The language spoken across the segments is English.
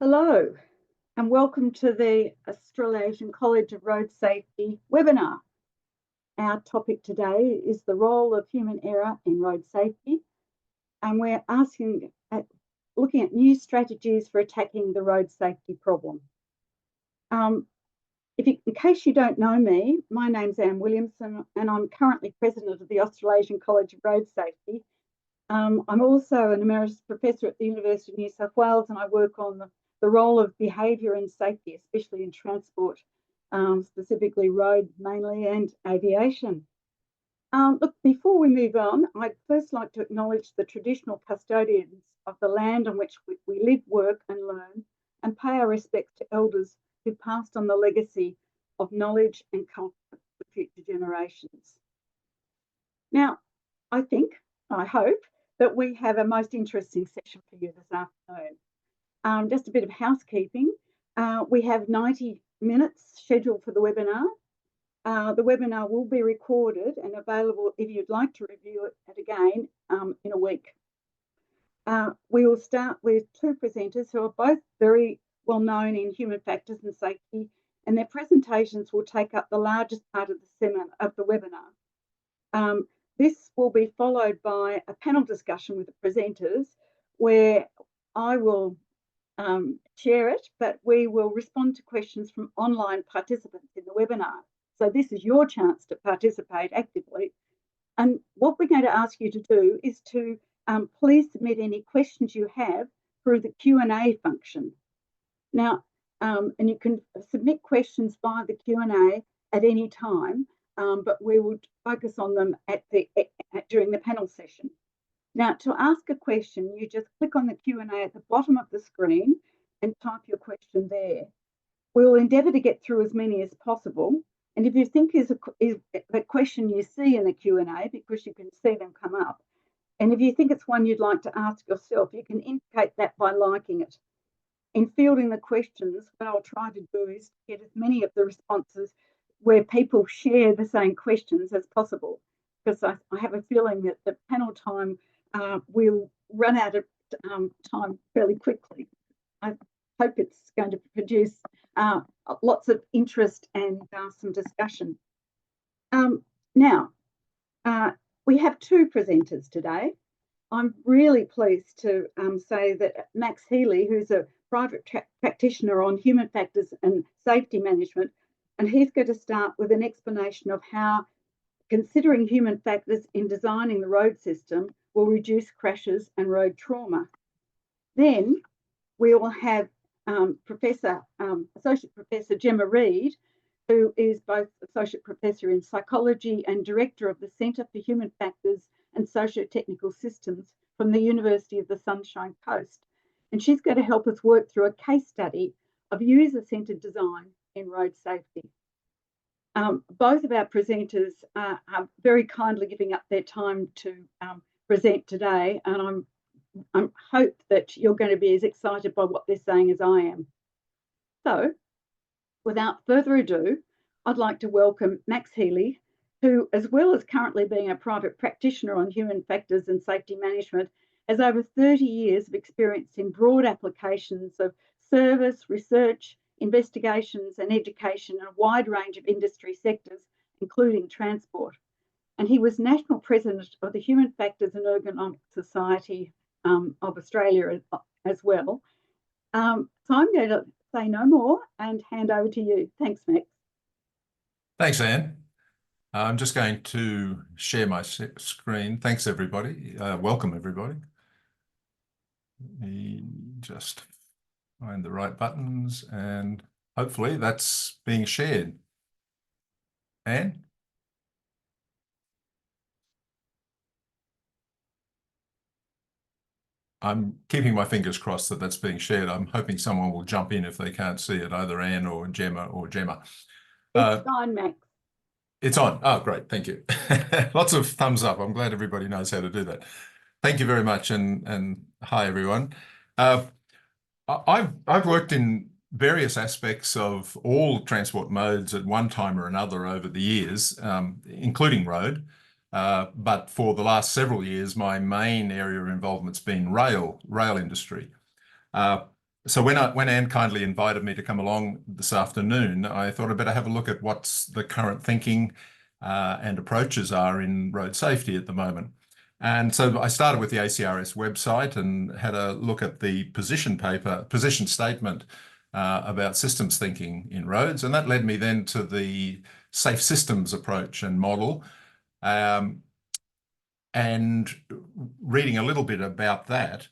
Hello, and welcome to the Australasian College of Road Safety webinar. Our topic today is the role of human error in road safety, and we're looking at new strategies for attacking the road safety problem. In case you don't know me, my name's Anne Williamson, and I'm currently president of the Australasian College of Road Safety. I'm also an emeritus professor at the University of New South Wales, and I work on the role of behaviour and safety, especially in transport, specifically road mainly and aviation. Look, before we move on, I'd first like to acknowledge the traditional custodians of the land on which we live, work and learn, and pay our respects to elders who passed on the legacy of knowledge and culture for future generations. Now, I hope that we have a most interesting session for you this afternoon. Just a bit of housekeeping. We have 90 minutes scheduled for the webinar. The webinar will be recorded and available if you'd like to review it again in a week. We will start with two presenters who are both very well known in human factors and safety, and their presentations will take up the largest part of the webinar. This will be followed by a panel discussion with the presenters where I will share it, but we will respond to questions from online participants in the webinar. So this is your chance to participate actively. And what we're going to ask you to do is to please submit any questions you have through the Q&A function. Now, and you can submit questions via the Q&A at any time, but we will focus on them during the panel session. Now, to ask a question, you just click on the Q&A at the bottom of the screen and type your question there. We will endeavour to get through as many as possible. And if you think is the question you see in the Q&A, because you can see them come up, and if you think it's one you'd like to ask yourself, you can indicate that by liking it. In fielding the questions, what I'll try to do is get as many of the responses where people share the same questions as possible, because I have a feeling that the panel time will run out of time fairly quickly. I hope it's going to produce lots of interest and some discussion. Now, we have two presenters today. I'm really pleased to say that Max Healy, who's a private practitioner on human factors and safety management, and he's going to start with an explanation of how considering human factors in designing the road system will reduce crashes and road trauma. Then we will have Associate Professor Gemma Reid, who is both Associate Professor in Psychology and Director of the Centre for Human Factors and Socio-Technical Systems from the University of the Sunshine Coast. And she's going to help us work through a case study of user-centred design in road safety. Both of our presenters are very kindly giving up their time to present today, and I hope that you're going to be as excited by what they're saying as I am. So, without further ado, I'd like to welcome Max Healy, who, as well as currently being a private practitioner on human factors and safety management, has over 30 years of experience in broad applications of service, research, investigations and education in a wide range of industry sectors, including transport. And he was National President of the Human Factors and Ergonomics Society of Australia as well. So I'm going to say no more and hand over to you. Thanks, Max. Thanks, Anne. I'm just going to share my screen. Thanks, everybody. Welcome, everybody. Let me just find the right buttons, and hopefully that's being shared. Anne? I'm keeping my fingers crossed that that's being shared. I'm hoping someone will jump in if they can't see it, either Anne or Gemma. It's on, Max. It's on. Oh, great. Thank you. Lots of thumbs up. I'm glad everybody knows how to do that. Thank you very much, and hi, everyone. I've worked in various aspects of all transport modes at one time or another over the years, including road. But for the last several years, my main area of involvement's been rail industry. So when Anne kindly invited me to come along this afternoon, I thought I'd better have a look at what's the current thinking and approaches are in road safety at the moment. And so I started with the ACRS website and had a look at the position statement about systems thinking in roads. And that led me then to the safe systems approach and model. And reading a little bit about that,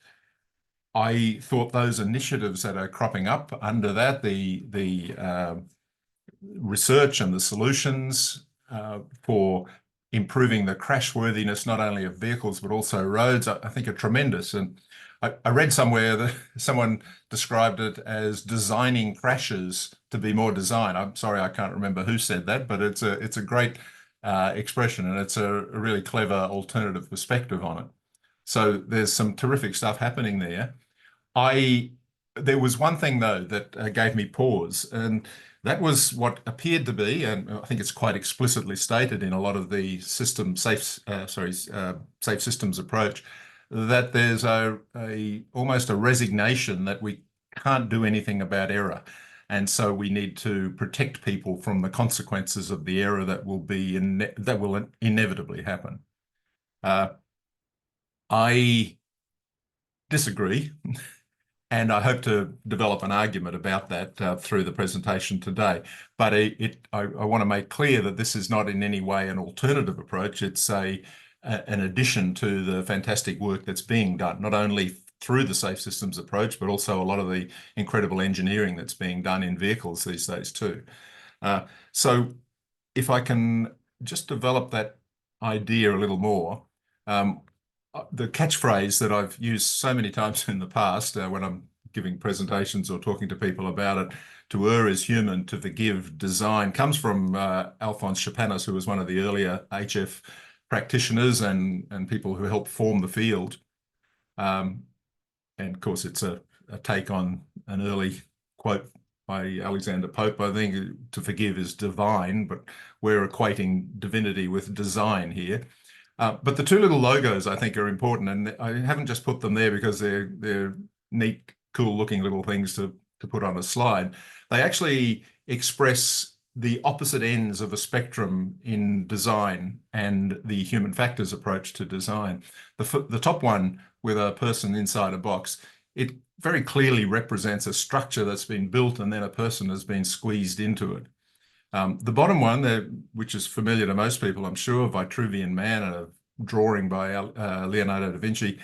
I thought those initiatives that are cropping up under that, the research and the solutions for improving the crashworthiness not only of vehicles but also roads, I think are tremendous. And I read somewhere that someone described it as designing crashes to be more design. I'm sorry, I can't remember who said that, but it's a great expression, and it's a really clever alternative perspective on it. So there's some terrific stuff happening there. There was one thing though that gave me pause, and that was what appeared to be, and I think it's quite explicitly stated in a lot of the safe systems approach, that there's almost a resignation that we can't do anything about error, and so we need to protect people from the consequences of the error that will inevitably happen. I disagree. And I hope to develop an argument about that through the presentation today. But I want to make clear that this is not in any way an alternative approach. It's an addition to the fantastic work that's being done, not only through the safe systems approach, but also a lot of the incredible engineering that's being done in vehicles these days too. So if I can just develop that idea a little more, the catchphrase that I've used so many times in the past when I'm giving presentations or talking to people about it, to err is human, to forgive design, comes from Alphonse Chapanis, who was one of the earlier HF practitioners and people who helped form the field. And of course, it's a take on an early quote by Alexander Pope, I think, to forgive is divine, but we're equating divinity with design here. But the two little logos, I think, are important, and I haven't just put them there because they're neat, cool-looking little things to put on a slide. They actually express the opposite ends of a spectrum in design and the human factors approach to design. The top one, with a person inside a box, it very clearly represents a structure that's been built and then a person has been squeezed into it. The bottom one, which is familiar to most people, I'm sure, Vitruvian Man, a drawing by Leonardo da Vinci,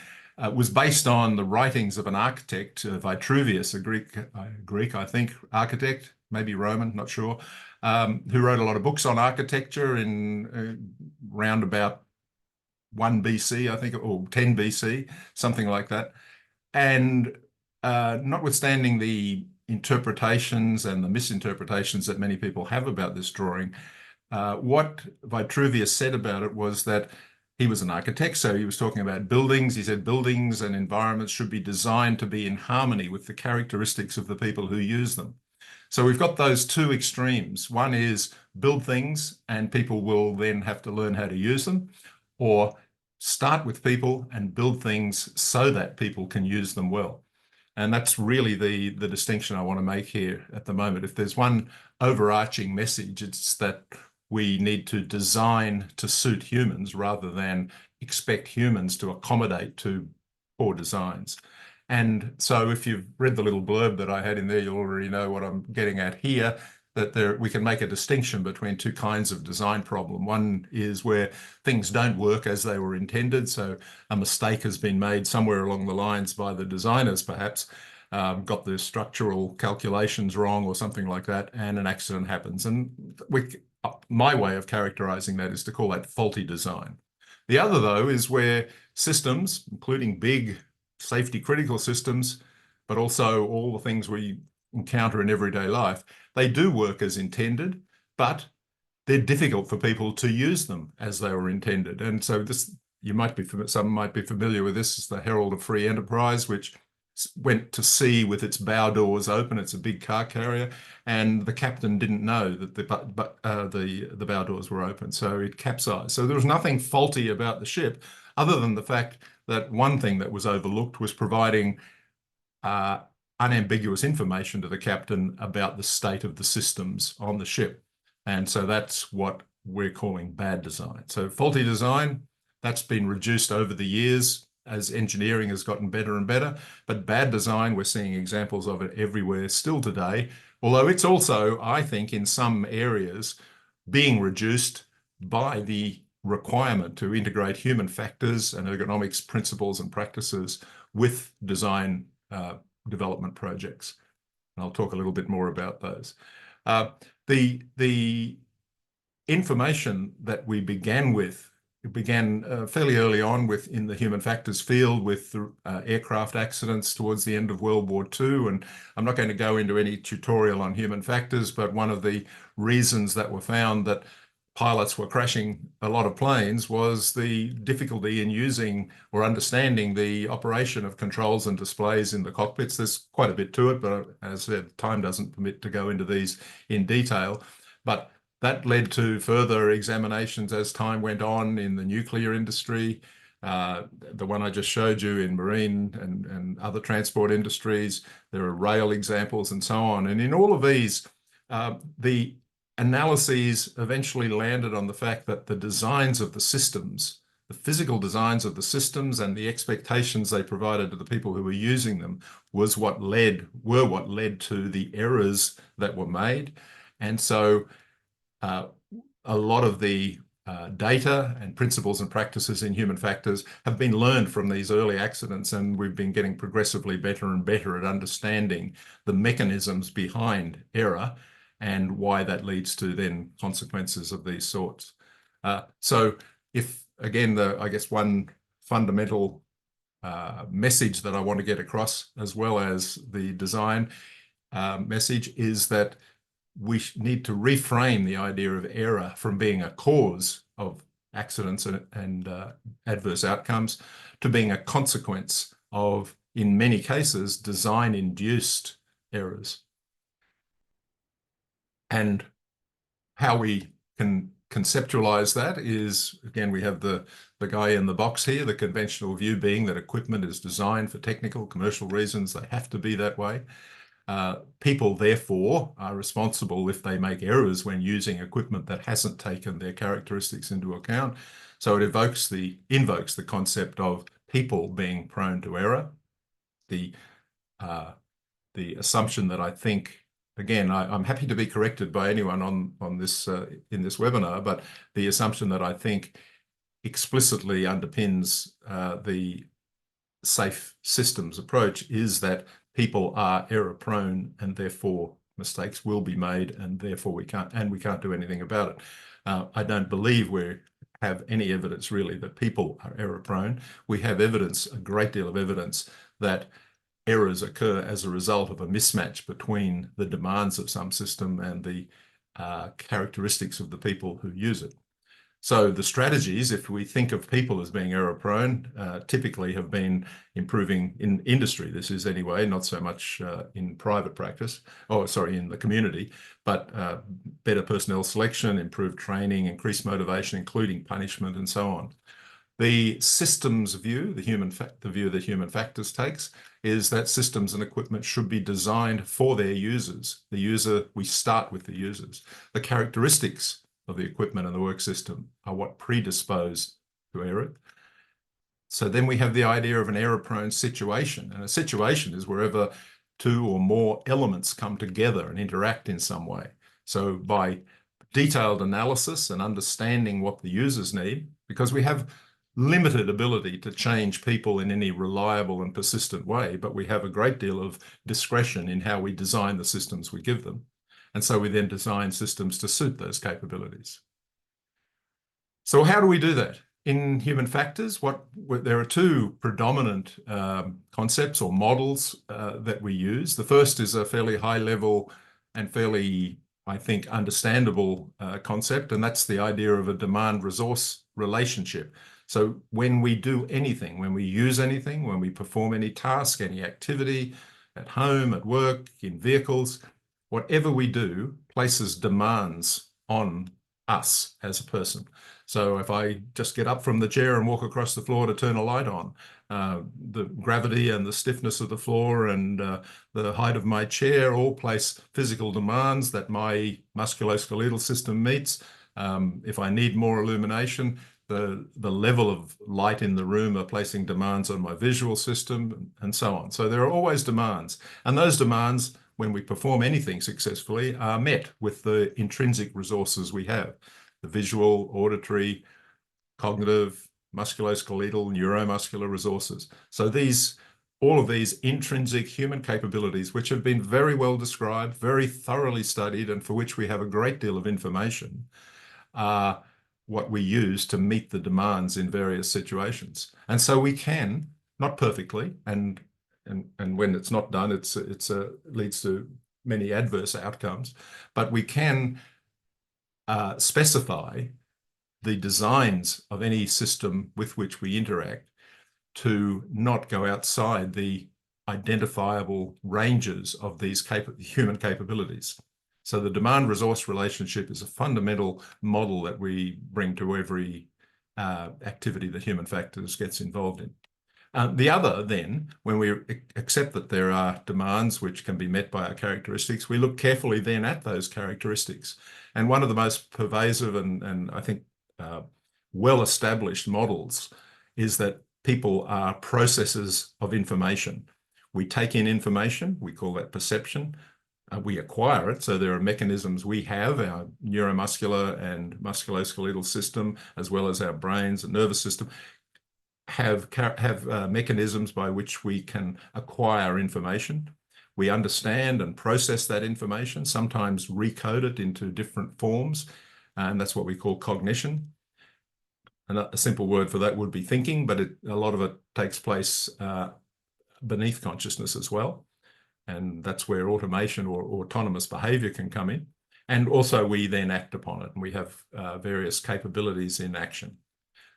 was based on the writings of an architect, Vitruvius, a Greek, I think, architect, maybe Roman, not sure, who wrote a lot of books on architecture in round about 1 BC, I think, or 10 BC, something like that. And notwithstanding the interpretations and the misinterpretations that many people have about this drawing, what Vitruvius said about it was that he was an architect, so he was talking about buildings. He said buildings and environments should be designed to be in harmony with the characteristics of the people who use them. So we've got those two extremes. One is build things and people will then have to learn how to use them, or start with people and build things so that people can use them well. And that's really the distinction I want to make here at the moment. If there's one overarching message, it's that we need to design to suit humans rather than expect humans to accommodate to poor designs. And so if you've read the little blurb that I had in there, you'll already know what I'm getting at here, that we can make a distinction between two kinds of design problem. One is where things don't work as they were intended. So a mistake has been made somewhere along the lines by the designers, perhaps, got the structural calculations wrong or something like that, and an accident happens. And my way of characterizing that is to call that faulty design. The other, though, is where systems, including big safety critical systems, but also all the things we encounter in everyday life, they do work as intended, but they're difficult for people to use them as they were intended. And so this, some might be familiar with this, is the Herald of Free Enterprise, which went to sea with its bow doors open. It's a big car carrier, and the captain didn't know that the bow doors were open, so it capsized. So there was nothing faulty about the ship, other than the fact that one thing that was overlooked was providing unambiguous information to the captain about the state of the systems on the ship. And so that's what we're calling bad design. So faulty design, that's been reduced over the years as engineering has gotten better and better. But bad design, we're seeing examples of it everywhere still today, although it's also, I think, in some areas being reduced by the requirement to integrate human factors and ergonomics principles and practices with design development projects. And I'll talk a little bit more about those. The information that we began with, it began fairly early on in the human factors field with aircraft accidents towards the end of World War II. And I'm not going to go into any tutorial on human factors, but one of the reasons that were found that pilots were crashing a lot of planes was the difficulty in using or understanding the operation of controls and displays in the cockpits. There's quite a bit to it, but as I said, time doesn't permit to go into these in detail. But that led to further examinations as time went on in the nuclear industry, the one I just showed you in marine and other transport industries. There are rail examples and so on. And in all of these, the analyses eventually landed on the fact that the designs of the systems, the physical designs of the systems and the expectations they provided to the people who were using them were what led to the errors that were made. And so a lot of the data and principles and practices in human factors have been learned from these early accidents, and we've been getting progressively better and better at understanding the mechanisms behind error and why that leads to then consequences of these sorts. So if, again, I guess one fundamental message that I want to get across, as well as the design message, is that we need to reframe the idea of error from being a cause of accidents and adverse outcomes to being a consequence of, in many cases, design-induced errors. And how we can conceptualize that is, again, we have the guy in the box here, the conventional view being that equipment is designed for technical, commercial reasons. They have to be that way. People, therefore, are responsible if they make errors when using equipment that hasn't taken their characteristics into account. So it invokes the concept of people being prone to error. The assumption that I think, again, I'm happy to be corrected by anyone on this in this webinar, but the assumption that I think explicitly underpins the safe systems approach is that people are error prone, and therefore mistakes will be made, and therefore we can't do anything about it. I don't believe we have any evidence really that people are error prone. We have evidence, a great deal of evidence, that errors occur as a result of a mismatch between the demands of some system and the characteristics of the people who use it. So the strategies, if we think of people as being error prone, typically have been improving in industry. This is anyway, not so much in private practice, in the community, but better personnel selection, improved training, increased motivation, including punishment, and so on. The systems view, the view that human factors takes, is that systems and equipment should be designed for their users. The user, we start with the users. The characteristics of the equipment and the work system are what predispose to error. So then we have the idea of an error-prone situation. And a situation is wherever two or more elements come together and interact in some way. So by detailed analysis and understanding what the users need, because we have limited ability to change people in any reliable and persistent way, but we have a great deal of discretion in how we design the systems we give them. And so we then design systems to suit those capabilities. So how do we do that? In human factors, there are two predominant concepts or models that we use. The first is a fairly high level and fairly, I think, understandable concept, and that's the idea of a demand-resource relationship. So when we do anything, when we use anything, when we perform any task, any activity, at home, at work, in vehicles, whatever we do places demands on us as a person. So if I just get up from the chair and walk across the floor to turn a light on, the gravity and the stiffness of the floor and the height of my chair all place physical demands that my musculoskeletal system meets. If I need more illumination, the level of light in the room are placing demands on my visual system and so on. So there are always demands. And those demands, when we perform anything successfully, are met with the intrinsic resources we have. The visual, auditory, cognitive, musculoskeletal, neuromuscular resources. So all of these intrinsic human capabilities, which have been very well described, very thoroughly studied, and for which we have a great deal of information, are what we use to meet the demands in various situations. And so we can, not perfectly, and when it's not done, it leads to many adverse outcomes, but we can specify the designs of any system with which we interact to not go outside the identifiable ranges of these human capabilities. So the demand-resource relationship is a fundamental model that we bring to every activity that human factors gets involved in. The other, then, when we accept that there are demands which can be met by our characteristics, we look carefully then at those characteristics. And one of the most pervasive and I think well-established models is that people are processors of information. We take in information, we call that perception, we acquire it, so there are mechanisms we have, our neuromuscular and musculoskeletal system, as well as our brains and nervous system, have mechanisms by which we can acquire information. We understand and process that information, sometimes recode it into different forms, and that's what we call cognition. And a simple word for that would be thinking, but a lot of it takes place beneath consciousness as well. And that's where automation or autonomous behavior can come in. And also we then act upon it, and we have various capabilities in action.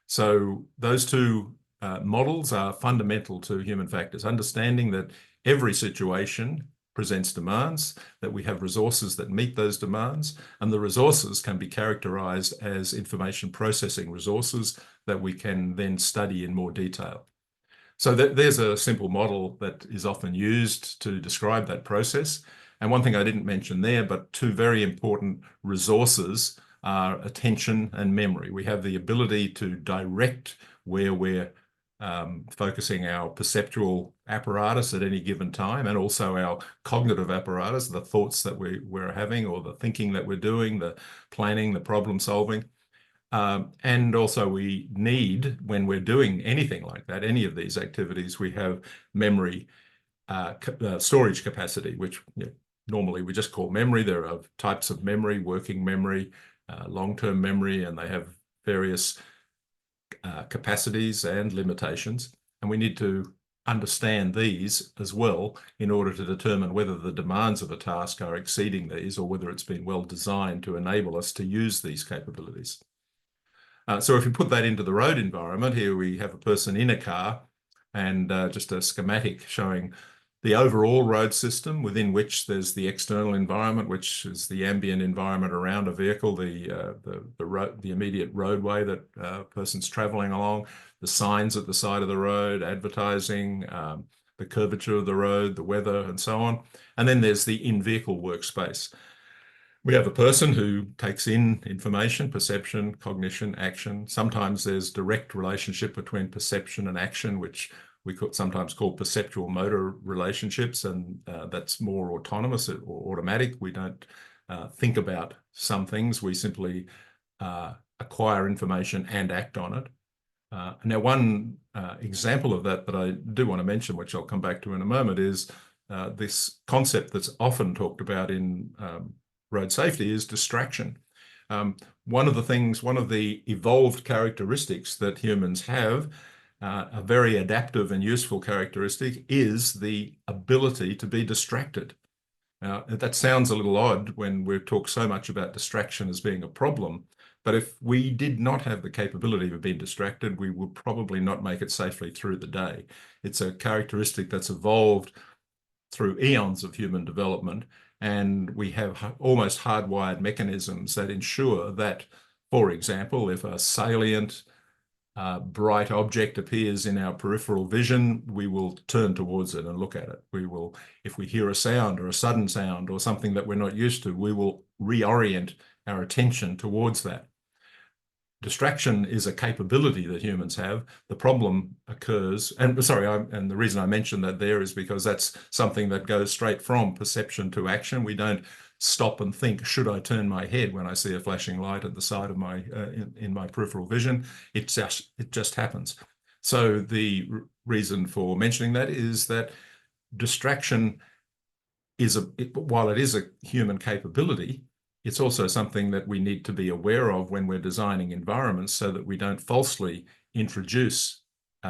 So those two models are fundamental to human factors, understanding that every situation presents demands, that we have resources that meet those demands, and the resources can be characterized as information processing resources that we can then study in more detail. So there's a simple model that is often used to describe that process. And one thing I didn't mention there, but two very important resources are attention and memory. We have the ability to direct where we're focusing our perceptual apparatus at any given time, and also our cognitive apparatus, the thoughts that we're having or the thinking that we're doing, the planning, the problem solving. And also we need, when we're doing anything like that, any of these activities, we have memory storage capacity, which normally we just call memory. There are types of memory, working memory, long-term memory, and they have various capacities and limitations. And we need to understand these as well in order to determine whether the demands of a task are exceeding these or whether it's been well designed to enable us to use these capabilities. So if you put that into the road environment, here we have a person in a car and just a schematic showing the overall road system within which there's the external environment, which is the ambient environment around a vehicle, the immediate roadway that a person's traveling along, the signs at the side of the road, advertising, the curvature of the road, the weather, and so on. And then there's the in-vehicle workspace. We have a person who takes in information, perception, cognition, action. Sometimes there's direct relationship between perception and action, which we could sometimes call perceptual motor relationships, and that's more autonomous or automatic. We don't think about some things. We simply acquire information and act on it. Now, one example of that I do want to mention, which I'll come back to in a moment, is this concept that's often talked about in road safety is distraction. One of the evolved characteristics that humans have, a very adaptive and useful characteristic, is the ability to be distracted. Now, that sounds a little odd when we talk so much about distraction as being a problem, but if we did not have the capability of being distracted, we would probably not make it safely through the day. It's a characteristic that's evolved through eons of human development, and we have almost hardwired mechanisms that ensure that For example, if a salient bright object appears in our peripheral vision, we will turn towards it and look at it. We will, if we hear a sound or a sudden sound or something that we're not used to, we will reorient our attention towards that. Distraction is a capability that humans have. The problem occurs, and sorry, and the reason I mentioned that there is because that's something that goes straight from perception to action. We don't stop and think, should I turn my head when I see a flashing light at the side of my in my peripheral vision? It just happens. So the reason for mentioning that is that distraction is while it is a human capability, it's also something that we need to be aware of when we're designing environments so that we don't falsely introduce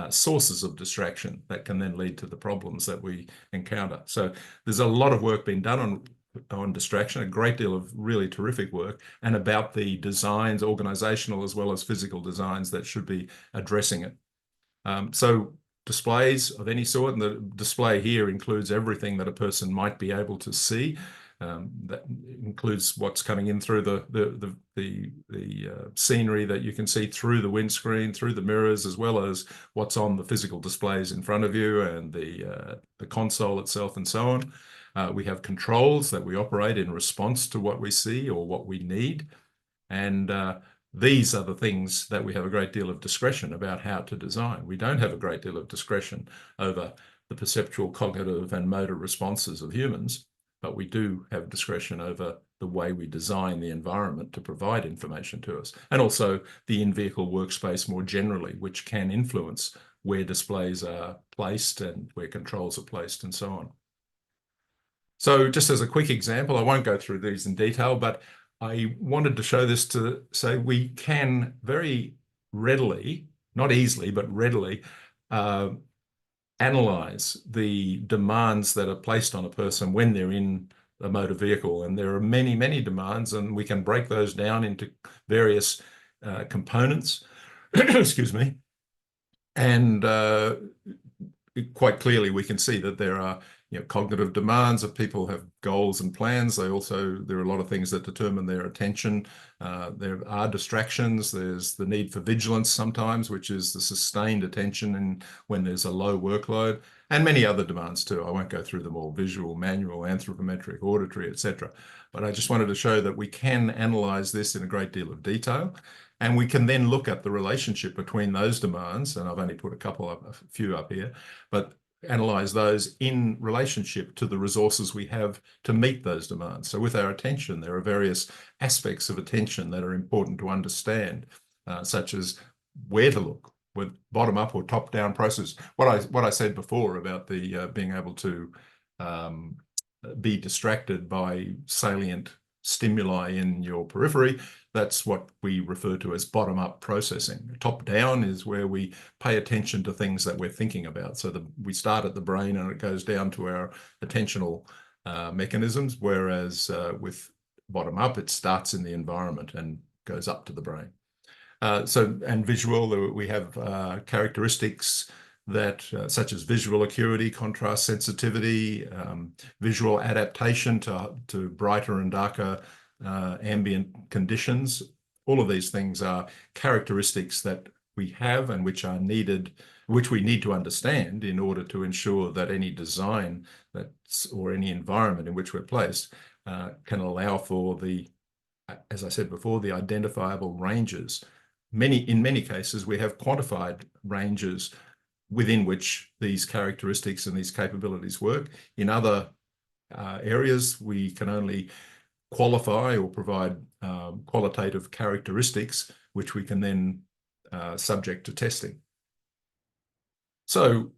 sources of distraction that can then lead to the problems that we encounter. So there's a lot of work being done on distraction, a great deal of really terrific work, and about the designs, organizational as well as physical designs that should be addressing it. So displays of any sort, and the display here includes everything that a person might be able to see. That includes what's coming in through the scenery that you can see through the windscreen, through the mirrors, as well as what's on the physical displays in front of you and the console itself and so on. We have controls that we operate in response to what we see or what we need. And these are the things that we have a great deal of discretion about how to design. We don't have a great deal of discretion over the perceptual, cognitive, and motor responses of humans, but we do have discretion over the way we design the environment to provide information to us, and also the in-vehicle workspace more generally, which can influence where displays are placed and where controls are placed and so on. So just as a quick example, I won't go through these in detail, but I wanted to show this to say we can very readily, not easily, but readily analyze the demands that are placed on a person when they're in a motor vehicle. And there are many, many demands, and we can break those down into various components, excuse me. And quite clearly we can see that there are cognitive demands of people have goals and plans. There are a lot of things that determine their attention. There are distractions. There's the need for vigilance sometimes, which is the sustained attention when there's a low workload, and many other demands too. I won't go through them all: visual, manual, anthropometric, auditory, etc. But I just wanted to show that we can analyze this in a great deal of detail. And we can then look at the relationship between those demands, and I've only put a few up here, but analyze those in relationship to the resources we have to meet those demands. So with our attention, there are various aspects of attention that are important to understand, such as where to look, with bottom-up or top-down process. What I said before about the being able to be distracted by salient stimuli in your periphery, that's what we refer to as bottom-up processing. Top-down is where we pay attention to things that we're thinking about. So we start at the brain and it goes down to our attentional mechanisms, whereas with bottom-up, it starts in the environment and goes up to the brain. And visual, we have characteristics that such as visual acuity, contrast sensitivity, visual adaptation to brighter and darker ambient conditions. All of these things are characteristics that we have and which are needed, which we need to understand in order to ensure that any design or any environment in which we're placed can allow for as I said before, the identifiable ranges. In many cases, we have quantified ranges within which these characteristics and these capabilities work. In other areas, we can only qualify or provide qualitative characteristics, which we can then subject to testing. So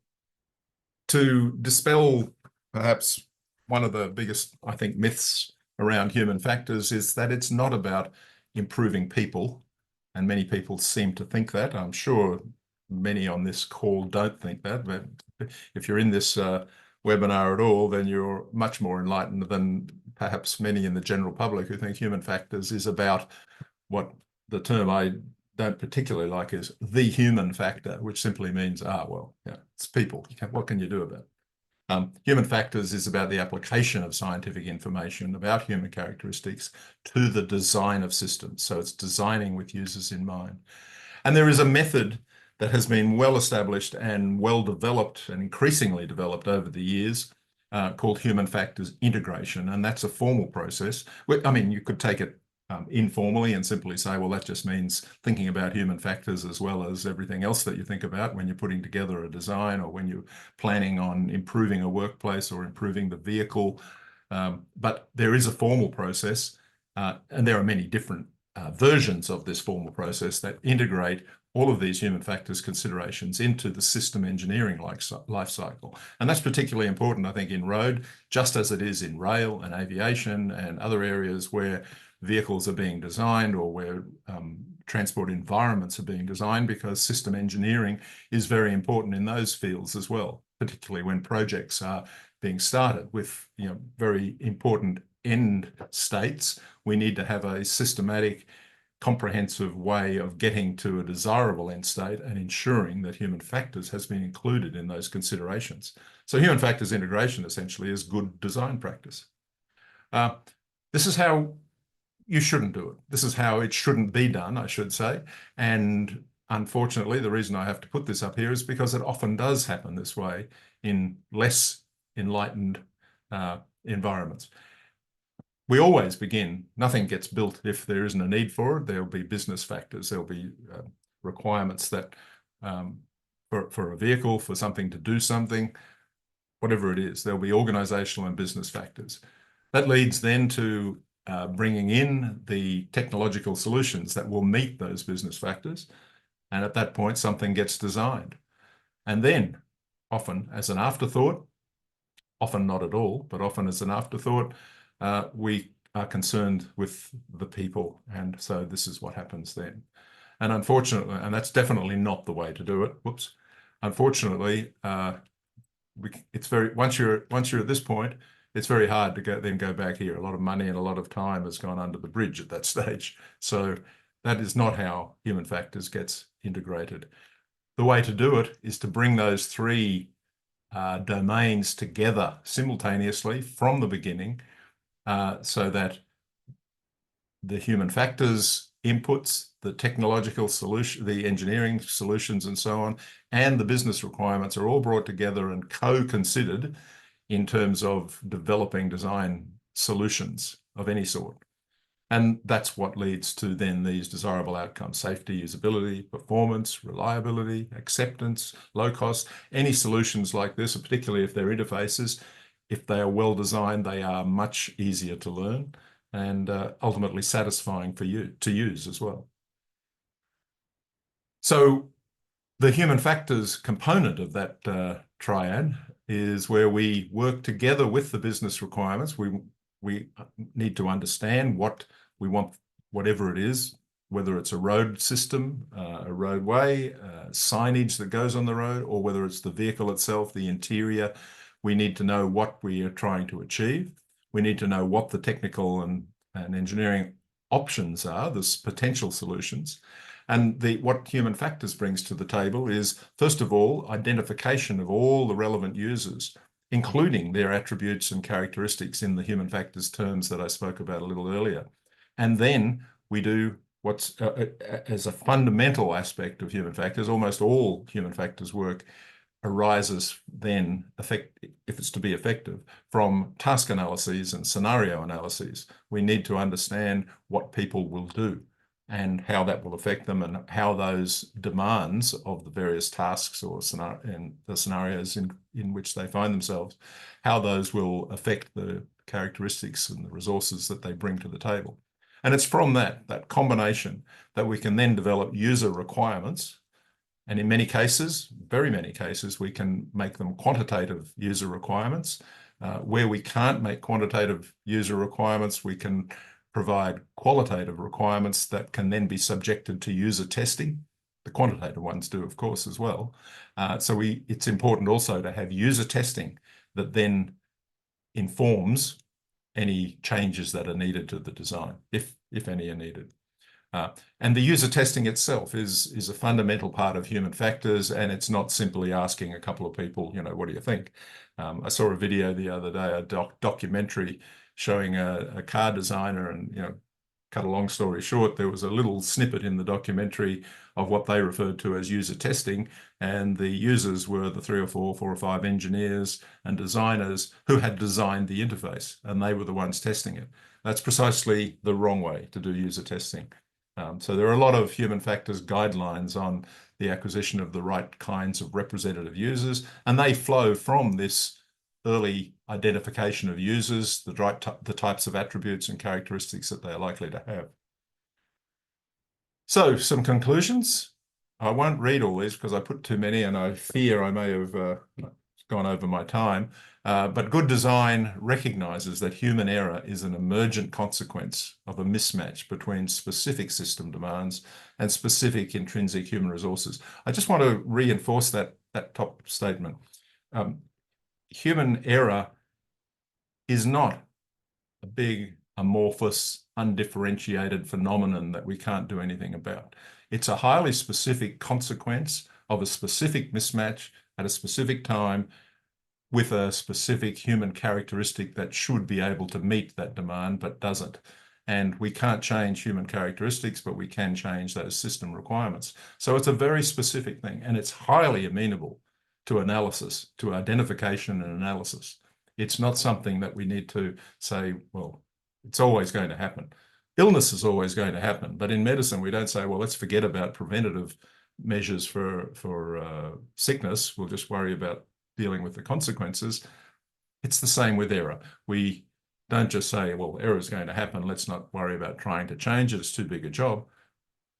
to dispel perhaps one of the biggest, I think, myths around human factors is that it's not about improving people. And many people seem to think that. I'm sure many on this call don't think that, but if you're in this webinar at all, then you're much more enlightened than perhaps many in the general public who think human factors is about what the term I don't particularly like is the human factor, which simply means, well, yeah, it's people. What can you do about it? Human factors is about the application of scientific information about human characteristics to the design of systems. So it's designing with users in mind. And there is a method that has been well established and well developed and increasingly developed over the years called human factors integration. And that's a formal process. I mean, you could take it informally and simply say, well, that just means thinking about human factors as well as everything else that you think about when you're putting together a design or when you're planning on improving a workplace or improving the vehicle. But there is a formal process, and there are many different versions of this formal process that integrate all of these human factors considerations into the system engineering life cycle. And that's particularly important, I think, in road, just as it is in rail and aviation and other areas where vehicles are being designed or where transport environments are being designed, because system engineering is very important in those fields as well, particularly when projects are being started with very important end states. We need to have a systematic, comprehensive way of getting to a desirable end state and ensuring that human factors has been included in those considerations. So human factors integration essentially is good design practice. This is how you shouldn't do it. This is how it shouldn't be done, I should say. And unfortunately, the reason I have to put this up here is because it often does happen this way in less enlightened environments. We always begin, nothing gets built if there isn't a need for it. There'll be business factors, there'll be requirements that for a vehicle, for something to do something, whatever it is, there'll be organizational and business factors. That leads then to bringing in the technological solutions that will meet those business factors. And at that point, something gets designed. And then, often as an afterthought, often not at all, but often as an afterthought, we are concerned with the people. And so this is what happens then. And unfortunately, and that's definitely not the way to do it. Whoops. Unfortunately, it's very, once you're at this point, it's very hard to go back here. A lot of money and a lot of time has gone under the bridge at that stage. So that is not how human factors gets integrated. The way to do it is to bring those three domains together simultaneously from the beginning, so that the human factors inputs, the technological solution, the engineering solutions and so on, and the business requirements are all brought together and co-considered in terms of developing design solutions of any sort. And that's what leads to then these desirable outcomes: safety, usability, performance, reliability, acceptance, low cost. Any solutions like this, particularly if they're interfaces, if they are well designed, they are much easier to learn and ultimately satisfying for you to use as well. So the human factors component of that triad is where we work together with the business requirements. We need to understand what we want, whatever it is, whether it's a road system, a roadway, signage that goes on the road, or whether it's the vehicle itself, the interior. We need to know what we are trying to achieve. We need to know what the technical and engineering options are, the potential solutions. And what human factors brings to the table is, first of all, identification of all the relevant users, including their attributes and characteristics in the human factors terms that I spoke about a little earlier. And then we do what's as a fundamental aspect of human factors. Almost all human factors work arises then, if it's to be effective, from task analyses and scenario analyses. We need to understand what people will do and how that will affect them, and how those demands of the various tasks or the scenarios in which they find themselves, how those will affect the characteristics and the resources that they bring to the table. And it's from that combination that we can then develop user requirements. And in many cases, very many cases, we can make them quantitative user requirements. Where we can't make quantitative user requirements, we can provide qualitative requirements that can then be subjected to user testing. The quantitative ones do, of course, as well. So it's important also to have user testing that then informs any changes that are needed to the design, if any are needed. And the user testing itself is a fundamental part of human factors, and it's not simply asking a couple of people, what do you think? I saw a video the other day, a documentary showing a car designer, and cut a long story short, there was a little snippet in the documentary of what they referred to as user testing, and the users were the 3 or 4 or 5 engineers and designers who had designed the interface, and they were the ones testing it. That's precisely the wrong way to do user testing. So there are a lot of human factors guidelines on the acquisition of the right kinds of representative users, and they flow from this early identification of users, the types of attributes and characteristics that they're likely to have. So some conclusions. I won't read all these because I put too many, and I fear I may have gone over my time. But good design recognizes that human error is an emergent consequence of a mismatch between specific system demands and specific intrinsic human resources. I just want to reinforce that top statement. Human error is not a big, amorphous, undifferentiated phenomenon that we can't do anything about. It's a highly specific consequence of a specific mismatch at a specific time with a specific human characteristic that should be able to meet that demand but doesn't. And we can't change human characteristics, but we can change those system requirements. So it's a very specific thing, and it's highly amenable to analysis, to identification and analysis. It's not something that we need to say, well, it's always going to happen. Illness is always going to happen, but in medicine, we don't say, well, let's forget about preventative measures for sickness. We'll just worry about dealing with the consequences. It's the same with error. We don't just say, well, error is going to happen. Let's not worry about trying to change it. It's too big a job.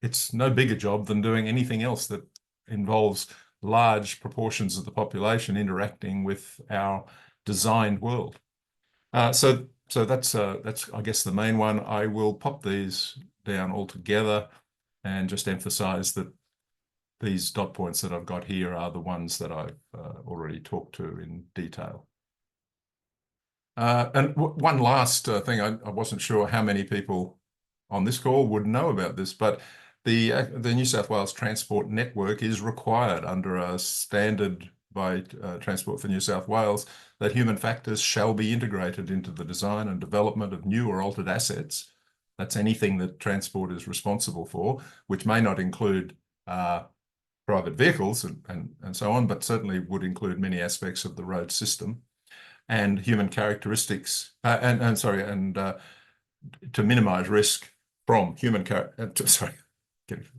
It's no bigger job than doing anything else that involves large proportions of the population interacting with our designed world. So that's I guess the main one. I will pop these down all together and just emphasize that these dot points that I've got here are the ones that I've already talked to in detail. And one last thing, I wasn't sure how many people on this call would know about this, but the New South Wales Transport Network is required under a standard by Transport for New South Wales that human factors shall be integrated into the design and development of new or altered assets. That's anything that transport is responsible for, which may not include private vehicles and so on, but certainly would include many aspects of the road system and human characteristics, to minimize risk from human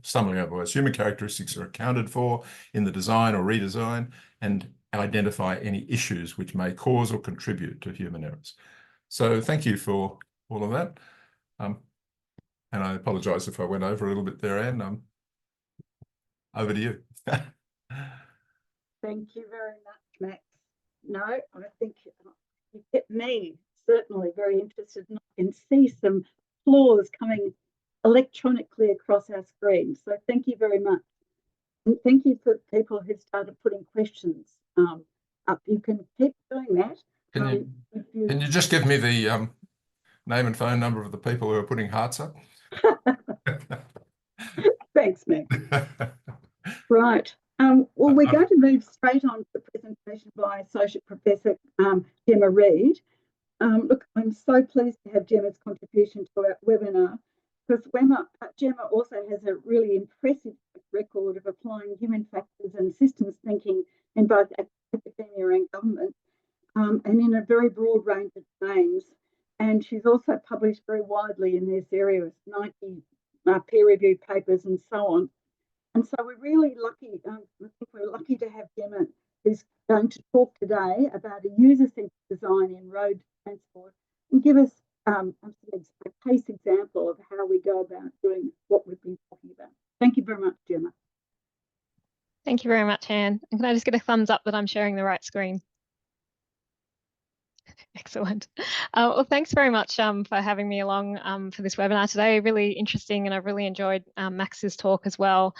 stumbling over words. Human characteristics are accounted for in the design or redesign and identify any issues which may cause or contribute to human errors. So thank you for all of that. And I apologize if I went over a little bit there, Anne. Over to you. Thank you very much, Max. No, I think you get me certainly very interested, and I can see some flaws coming electronically across our screen. So thank you very much. And thank you for people who started putting questions up. You can keep doing that. Can you just give me the name and phone number of the people who are putting hearts up? Thanks, Max. Right. Well, we're going to move straight on to the presentation by Associate Professor Gemma Reid. Look, I'm so pleased to have Gemma's contribution to our webinar, because Gemma also has a really impressive record of applying human factors and systems thinking in both academia and government, and in a very broad range of domains. And she's also published very widely in this area with 90 peer-reviewed papers and so on. And so we're really lucky. I think we're lucky to have Gemma, who's going to talk today about a user-centered design in road transport and give us a case example of how we go about doing what we've been talking about. Thank you very much, Gemma. Thank you very much, Anne. And can I just get a thumbs up that I'm sharing the right screen? Excellent. Well, thanks very much for having me along for this webinar today. Really interesting, and I've really enjoyed Max's talk as well.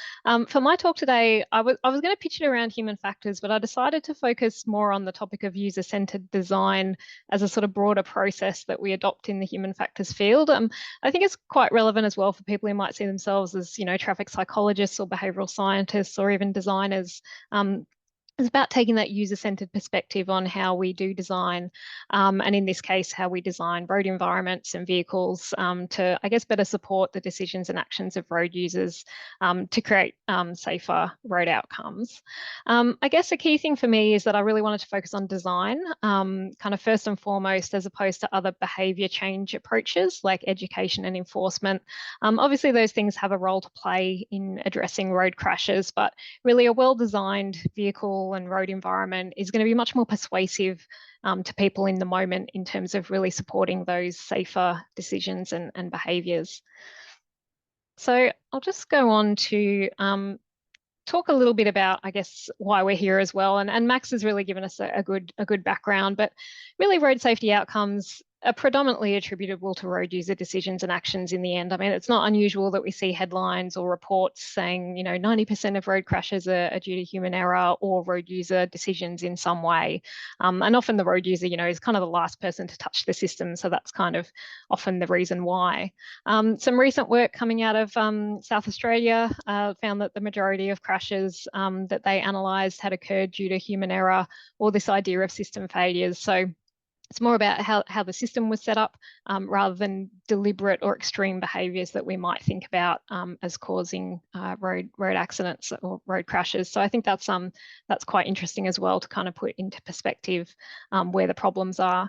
For my talk today, I was going to pitch it around human factors, but I decided to focus more on the topic of user-centered design as a sort of broader process that we adopt in the human factors field. I think it's quite relevant as well for people who might see themselves as, traffic psychologists or behavioural scientists or even designers. It's about taking that user-centered perspective on how we do design, and in this case, how we design road environments and vehicles to, I guess, better support the decisions and actions of road users to create safer road outcomes. I guess a key thing for me is that I really wanted to focus on design, kind of first and foremost, as opposed to other behaviour change approaches like education and enforcement. Obviously, those things have a role to play in addressing road crashes, but really a well-designed vehicle and road environment is going to be much more persuasive to people in the moment in terms of really supporting those safer decisions and behaviours. So I'll just go on to talk a little bit about, I guess, why we're here as well. And Max has really given us a good background, but really road safety outcomes are predominantly attributable to road user decisions and actions in the end. I mean, it's not unusual that we see headlines or reports saying, 90% of road crashes are due to human error or road user decisions in some way. And often the road user, is kind of the last person to touch the system. So that's kind of often the reason why. Some recent work coming out of South Australia found that the majority of crashes that they analysed had occurred due to human error or this idea of system failures. So it's more about how the system was set up rather than deliberate or extreme behaviours that we might think about as causing road accidents or road crashes. So I think that's quite interesting as well to kind of put into perspective where the problems are.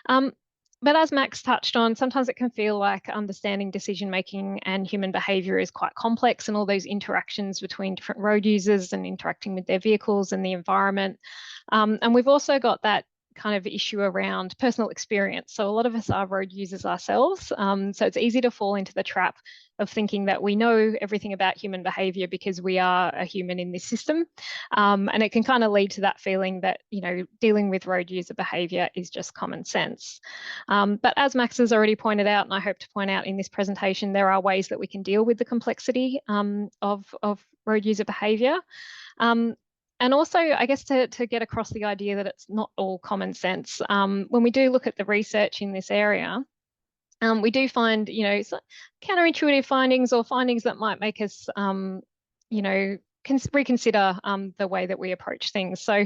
But as Max touched on, sometimes it can feel like understanding decision-making and human behaviour is quite complex, and all those interactions between different road users and interacting with their vehicles and the environment. And we've also got that kind of issue around personal experience. So a lot of us are road users ourselves. So it's easy to fall into the trap of thinking that we know everything about human behaviour because we are a human in this system. And it can kind of lead to that feeling that, dealing with road user behaviour is just common sense. But as Max has already pointed out, and I hope to point out in this presentation, there are ways that we can deal with the complexity of road user behaviour. And also, I guess, to get across the idea that it's not all common sense. When we do look at the research in this area, we do find, counterintuitive findings or findings that might make us, reconsider the way that we approach things. So,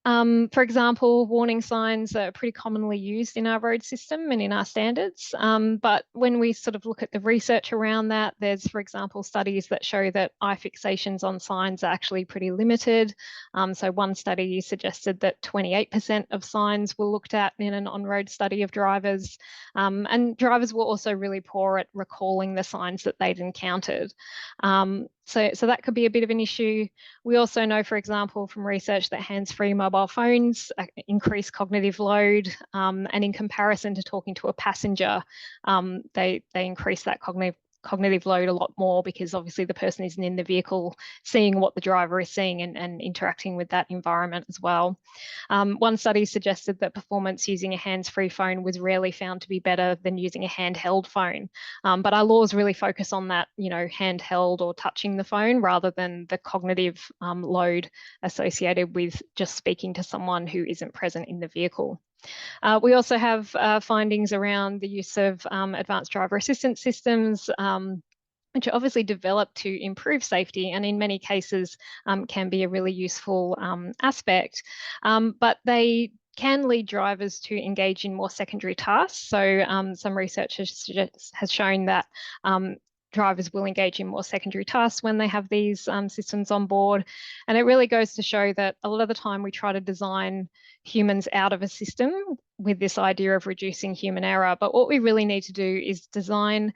for example, warning signs are pretty commonly used in our road system and in our standards. But when we sort of look at the research around that, there's, for example, studies that show that eye fixations on signs are actually pretty limited. So one study suggested that 28% of signs were looked at in an on-road study of drivers. And drivers were also really poor at recalling the signs that they'd encountered. So that could be a bit of an issue. We also know, for example, from research that hands-free mobile phones increase cognitive load, and in comparison to talking to a passenger, they increase that cognitive load a lot more because obviously the person isn't in the vehicle seeing what the driver is seeing and interacting with that environment as well. One study suggested that performance using a hands-free phone was rarely found to be better than using a handheld phone. But our laws really focus on that, handheld or touching the phone rather than the cognitive load associated with just speaking to someone who isn't present in the vehicle. We also have findings around the use of advanced driver assistance systems, which are obviously developed to improve safety and in many cases can be a really useful aspect, but they can lead drivers to engage in more secondary tasks. So some research has shown that drivers will engage in more secondary tasks when they have these systems on board. And it really goes to show that a lot of the time we try to design humans out of a system with this idea of reducing human error. But what we really need to do is design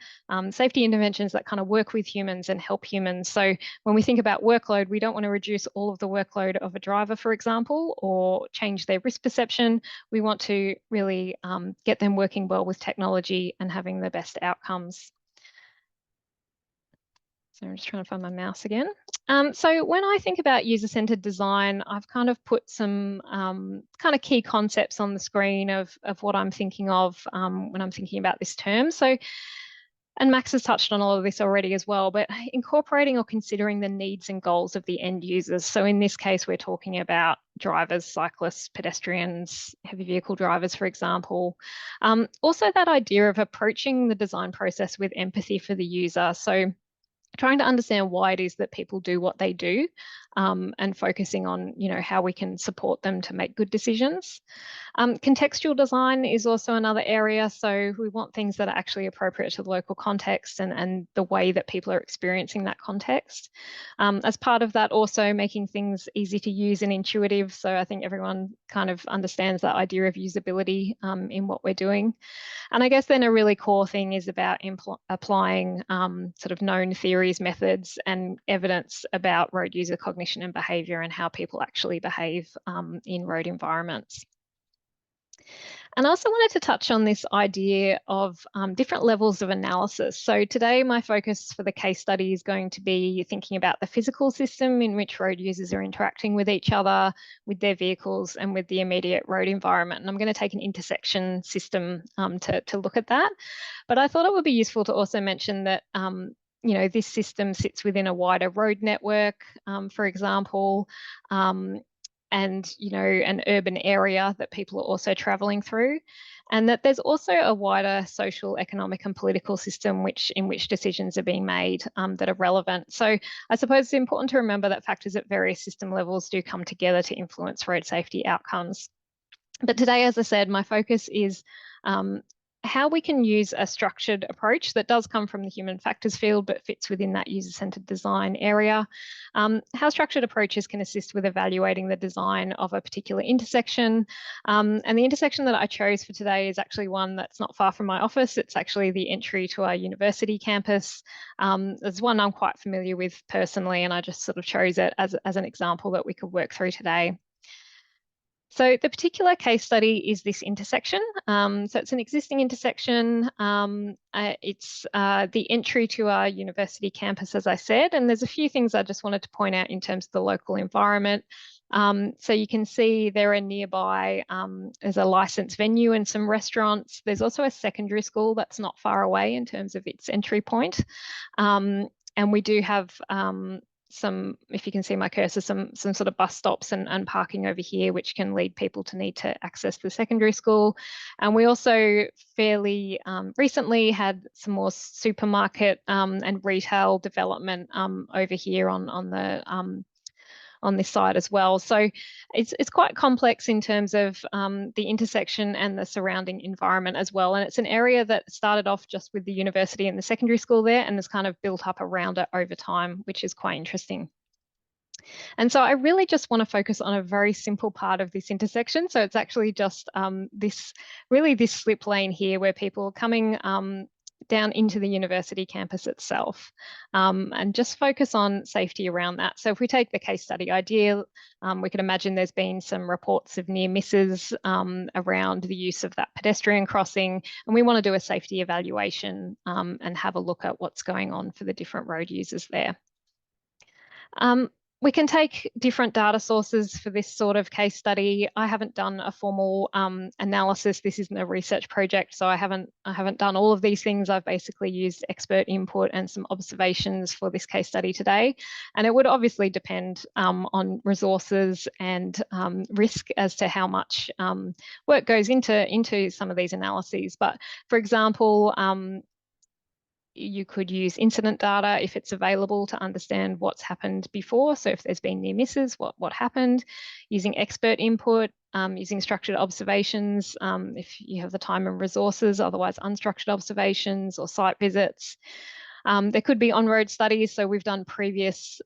safety interventions that kind of work with humans and help humans. So when we think about workload, we don't want to reduce all of the workload of a driver, for example, or change their risk perception. We want to really get them working well with technology and having the best outcomes. So I'm just trying to find my mouse again. So when I think about user-centered design, I've kind of put some kind of key concepts on the screen of what I'm thinking of when I'm thinking about this term. So, and Max has touched on all of this already as well, but incorporating or considering the needs and goals of the end users. So in this case, we're talking about drivers, cyclists, pedestrians, heavy vehicle drivers, for example. Also that idea of approaching the design process with empathy for the user. So trying to understand why it is that people do what they do, and focusing on, how we can support them to make good decisions. Contextual design is also another area. So we want things that are actually appropriate to the local context and the way that people are experiencing that context. As part of that, also making things easy to use and intuitive. So I think everyone kind of understands that idea of usability in what we're doing. And I guess then a really core thing is about applying sort of known theories, methods, and evidence about road user cognition and behaviour and how people actually behave in road environments. And I also wanted to touch on this idea of different levels of analysis. So today my focus for the case study is going to be thinking about the physical system in which road users are interacting with each other, with their vehicles, and with the immediate road environment. And I'm going to take an intersection system to look at that. But I thought it would be useful to also mention that this system sits within a wider road network, for example, and an urban area that people are also travelling through, and that there's also a wider social, economic and political system in which decisions are being made that are relevant. So I suppose it's important to remember that factors at various system levels do come together to influence road safety outcomes. But today, as I said, my focus is how we can use a structured approach that does come from the human factors field but fits within that user-centered design area. How structured approaches can assist with evaluating the design of a particular intersection. And the intersection that I chose for today is actually one that's not far from my office. It's actually the entry to our university campus. It's one I'm quite familiar with personally, and I just sort of chose it as an example that we could work through today. So the particular case study is this intersection. So it's an existing intersection. It's the entry to our university campus, as I said, and there's a few things I just wanted to point out in terms of the local environment. So you can see there are nearby, there's a licensed venue and some restaurants. There's also a secondary school that's not far away in terms of its entry point. And we do have some, if you can see my cursor, some sort of bus stops and parking over here, which can lead people to need to access the secondary school. And we also fairly recently had some more supermarket and retail development over here on this side as well. So it's quite complex in terms of the intersection and the surrounding environment as well. And it's an area that started off just with the university and the secondary school there and has kind of built up around it over time, which is quite interesting. And so I really just want to focus on a very simple part of this intersection. So it's actually just this slip lane here where people are coming down into the university campus itself, and just focus on safety around that. So if we take the case study idea, we can imagine there's been some reports of near misses around the use of that pedestrian crossing, and we want to do a safety evaluation and have a look at what's going on for the different road users there. We can take different data sources for this sort of case study. I haven't done a formal analysis. This isn't a research project, so I haven't done all of these things. I've basically used expert input and some observations for this case study today. And it would obviously depend on resources and risk as to how much work goes into some of these analyses. But for example, you could use incident data if it's available to understand what's happened before. So if there's been near misses, what happened, using expert input, using structured observations, if you have the time and resources, otherwise unstructured observations or site visits. There could be on-road studies. So we've done previous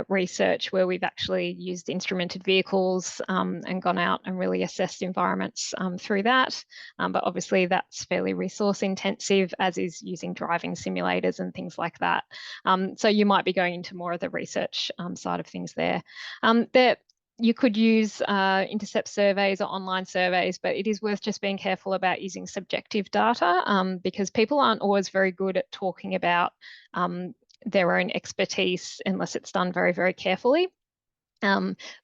research where we've actually used instrumented vehicles and gone out and really assessed environments through that. But obviously that's fairly resource intensive, as is using driving simulators and things like that. So you might be going into more of the research side of things there. You could use intercept surveys or online surveys, but it is worth just being careful about using subjective data because people aren't always very good at talking about their own expertise unless it's done very, very carefully.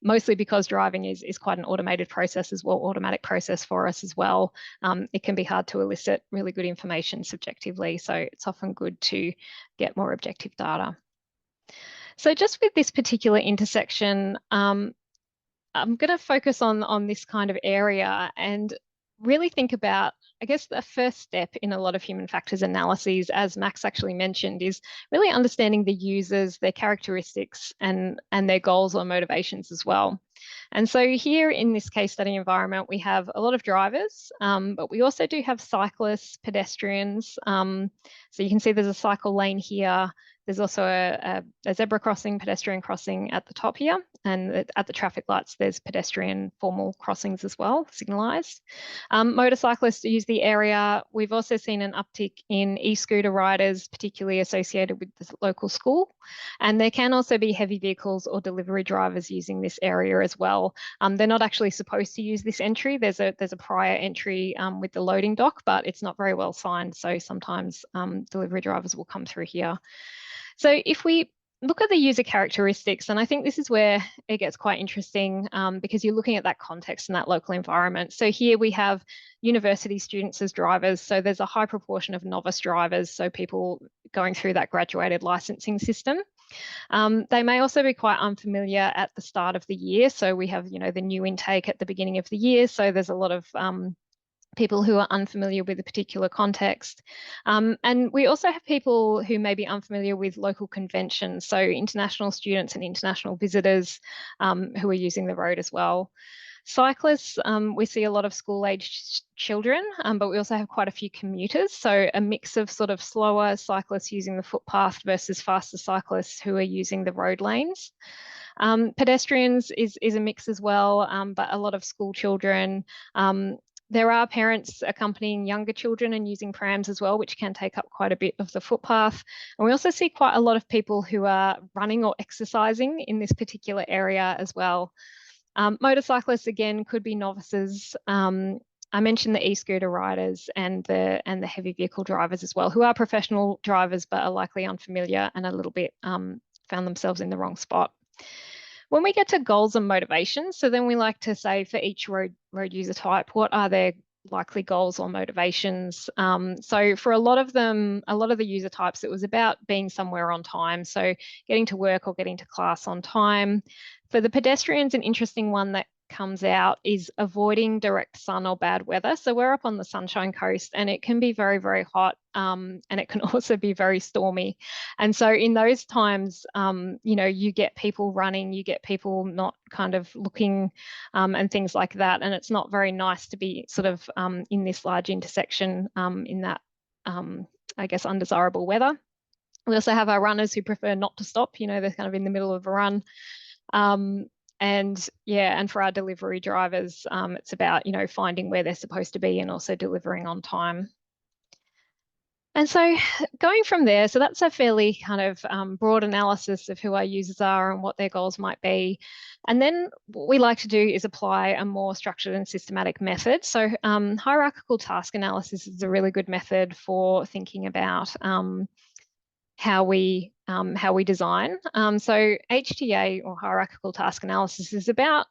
Mostly because driving is quite an automated process as well, automatic process for us as well. It can be hard to elicit really good information subjectively, so it's often good to get more objective data. So just with this particular intersection, I'm going to focus on this kind of area and really think about, I guess, the first step in a lot of human factors analyses, as Max actually mentioned, is really understanding the users, their characteristics, and their goals or motivations as well. And so here in this case study environment, we have a lot of drivers, but we also do have cyclists, pedestrians. So you can see there's a cycle lane here. There's also a zebra crossing, pedestrian crossing at the top here, and at the traffic lights, there's pedestrian formal crossings as well, signalised. Motorcyclists use the area. We've also seen an uptick in e-scooter riders, particularly associated with the local school. And there can also be heavy vehicles or delivery drivers using this area as well. They're not actually supposed to use this entry. There's a prior entry with the loading dock, but it's not very well signed. So sometimes delivery drivers will come through here. So if we look at the user characteristics, and I think this is where it gets quite interesting because you're looking at that context and that local environment. So here we have university students as drivers. So there's a high proportion of novice drivers, so people going through that graduated licensing system. They may also be quite unfamiliar at the start of the year. So we have, the new intake at the beginning of the year. So there's a lot of people who are unfamiliar with a particular context. And we also have people who may be unfamiliar with local conventions, so international students and international visitors who are using the road as well. Cyclists, we see a lot of school-aged children, but we also have quite a few commuters, so a mix of sort of slower cyclists using the footpath versus faster cyclists who are using the road lanes. Pedestrians is a mix as well, but a lot of school children. There are parents accompanying younger children and using prams as well, which can take up quite a bit of the footpath. And we also see quite a lot of people who are running or exercising in this particular area as well. Motorcyclists, again, could be novices. I mentioned the e-scooter riders and the heavy vehicle drivers as well, who are professional drivers but are likely unfamiliar and a little bit found themselves in the wrong spot. When we get to goals and motivations, so then we like to say for each road user type, what are their likely goals or motivations? So for a lot of the user types, it was about being somewhere on time. So getting to work or getting to class on time. For the pedestrians, an interesting one that comes out is avoiding direct sun or bad weather. So we're up on the Sunshine Coast and it can be very, very hot and it can also be very stormy. And so in those times, you get people running, you get people not kind of looking and things like that. And it's not very nice to be sort of in this large intersection in that, I guess, undesirable weather. We also have our runners who prefer not to stop, they're kind of in the middle of a run. And for our delivery drivers, it's about, finding where they're supposed to be and also delivering on time. And so going from there, so that's a fairly kind of broad analysis of who our users are and what their goals might be. And then what we like to do is apply a more structured and systematic method. So hierarchical task analysis is a really good method for thinking about how we design. So HTA, or hierarchical task analysis, is about,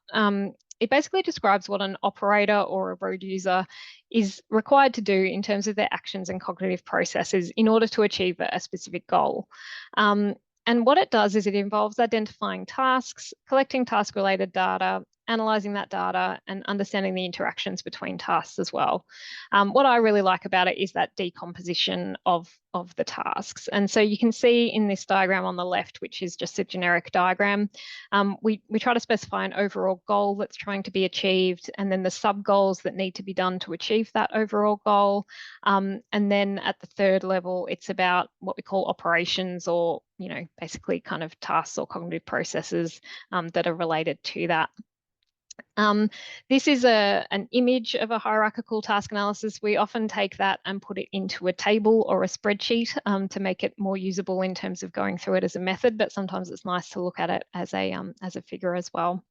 it basically describes what an operator or a road user is required to do in terms of their actions and cognitive processes in order to achieve a specific goal. And what it does is it involves identifying tasks, collecting task-related data, analysing that data, and understanding the interactions between tasks as well. What I really like about it is that decomposition of the tasks. And so you can see in this diagram on the left, which is just a generic diagram, we try to specify an overall goal that's trying to be achieved, and then the sub-goals that need to be done to achieve that overall goal. And then at the third level, it's about what we call operations, or basically kind of tasks or cognitive processes that are related to that. This is an image of a hierarchical task analysis. We often take that and put it into a table or a spreadsheet to make it more usable in terms of going through it as a method, but sometimes it's nice to look at it as a figure as well.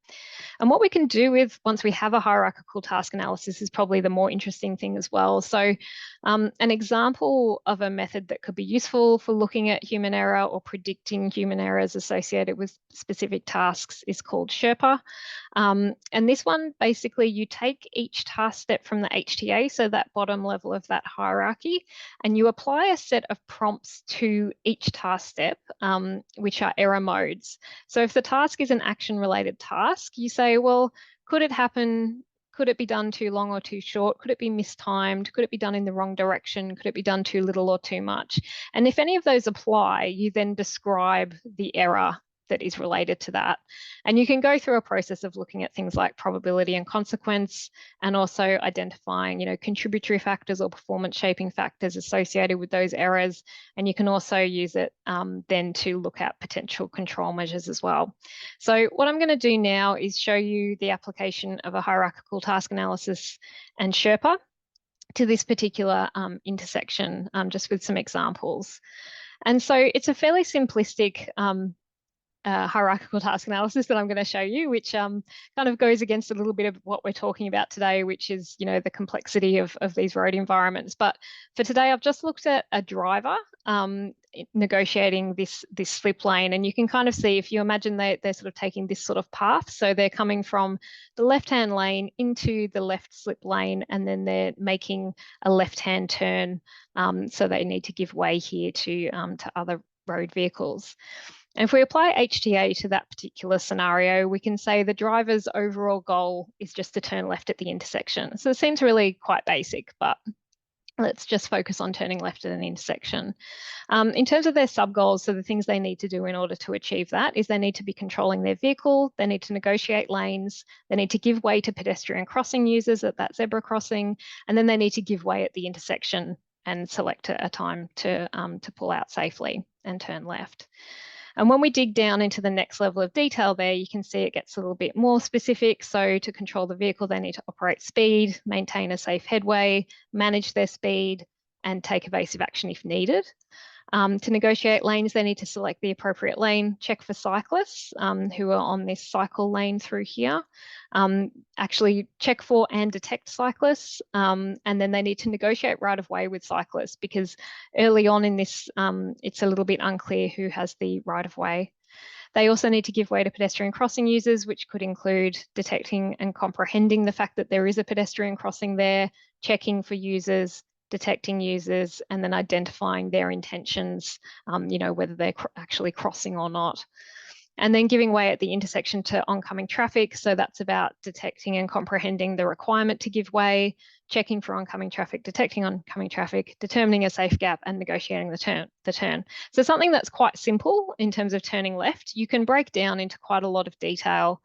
And what we can do with once we have a hierarchical task analysis is probably the more interesting thing as well. So an example of a method that could be useful for looking at human error or predicting human errors associated with specific tasks is called Sherpa. And this one, basically, you take each task step from the HTA, so that bottom level of that hierarchy, and you apply a set of prompts to each task step, which are error modes. So if the task is an action-related task, you say, well, could it happen? Could it be done too long or too short? Could it be mistimed? Could it be done in the wrong direction? Could it be done too little or too much? And if any of those apply, you then describe the error that is related to that. And you can go through a process of looking at things like probability and consequence, and also identifying, contributory factors or performance shaping factors associated with those errors. And you can also use it then to look at potential control measures as well. So what I'm going to do now is show you the application of a hierarchical task analysis and Sherpa to this particular intersection, just with some examples. And so it's a fairly simplistic hierarchical task analysis that I'm going to show you, which kind of goes against a little bit of what we're talking about today, which is, the complexity of these road environments. But for today, I've just looked at a driver negotiating this slip lane, and you can kind of see, if you imagine they're sort of taking this sort of path, so they're coming from the left-hand lane into the left slip lane, and then they're making a left-hand turn, so they need to give way here to other road vehicles. And if we apply HTA to that particular scenario, we can say the driver's overall goal is just to turn left at the intersection. So it seems really quite basic, but let's just focus on turning left at an intersection. In terms of their sub-goals, so the things they need to do in order to achieve that is they need to be controlling their vehicle, they need to negotiate lanes, they need to give way to pedestrian crossing users at that zebra crossing, and then they need to give way at the intersection and select a time to pull out safely and turn left. And when we dig down into the next level of detail there, you can see it gets a little bit more specific. So to control the vehicle, they need to operate speed, maintain a safe headway, manage their speed, and take evasive action if needed. To negotiate lanes, they need to select the appropriate lane, check for cyclists who are on this cycle lane through here, actually check for and detect cyclists, and then they need to negotiate right of way with cyclists, because early on in this, it's a little bit unclear who has the right of way. They also need to give way to pedestrian crossing users, which could include detecting and comprehending the fact that there is a pedestrian crossing there, checking for users, detecting users, and then identifying their intentions, whether they're actually crossing or not. And then giving way at the intersection to oncoming traffic. So that's about detecting and comprehending the requirement to give way, checking for oncoming traffic, detecting oncoming traffic, determining a safe gap, and negotiating the turn. So something that's quite simple in terms of turning left, you can break down into quite a lot of detail,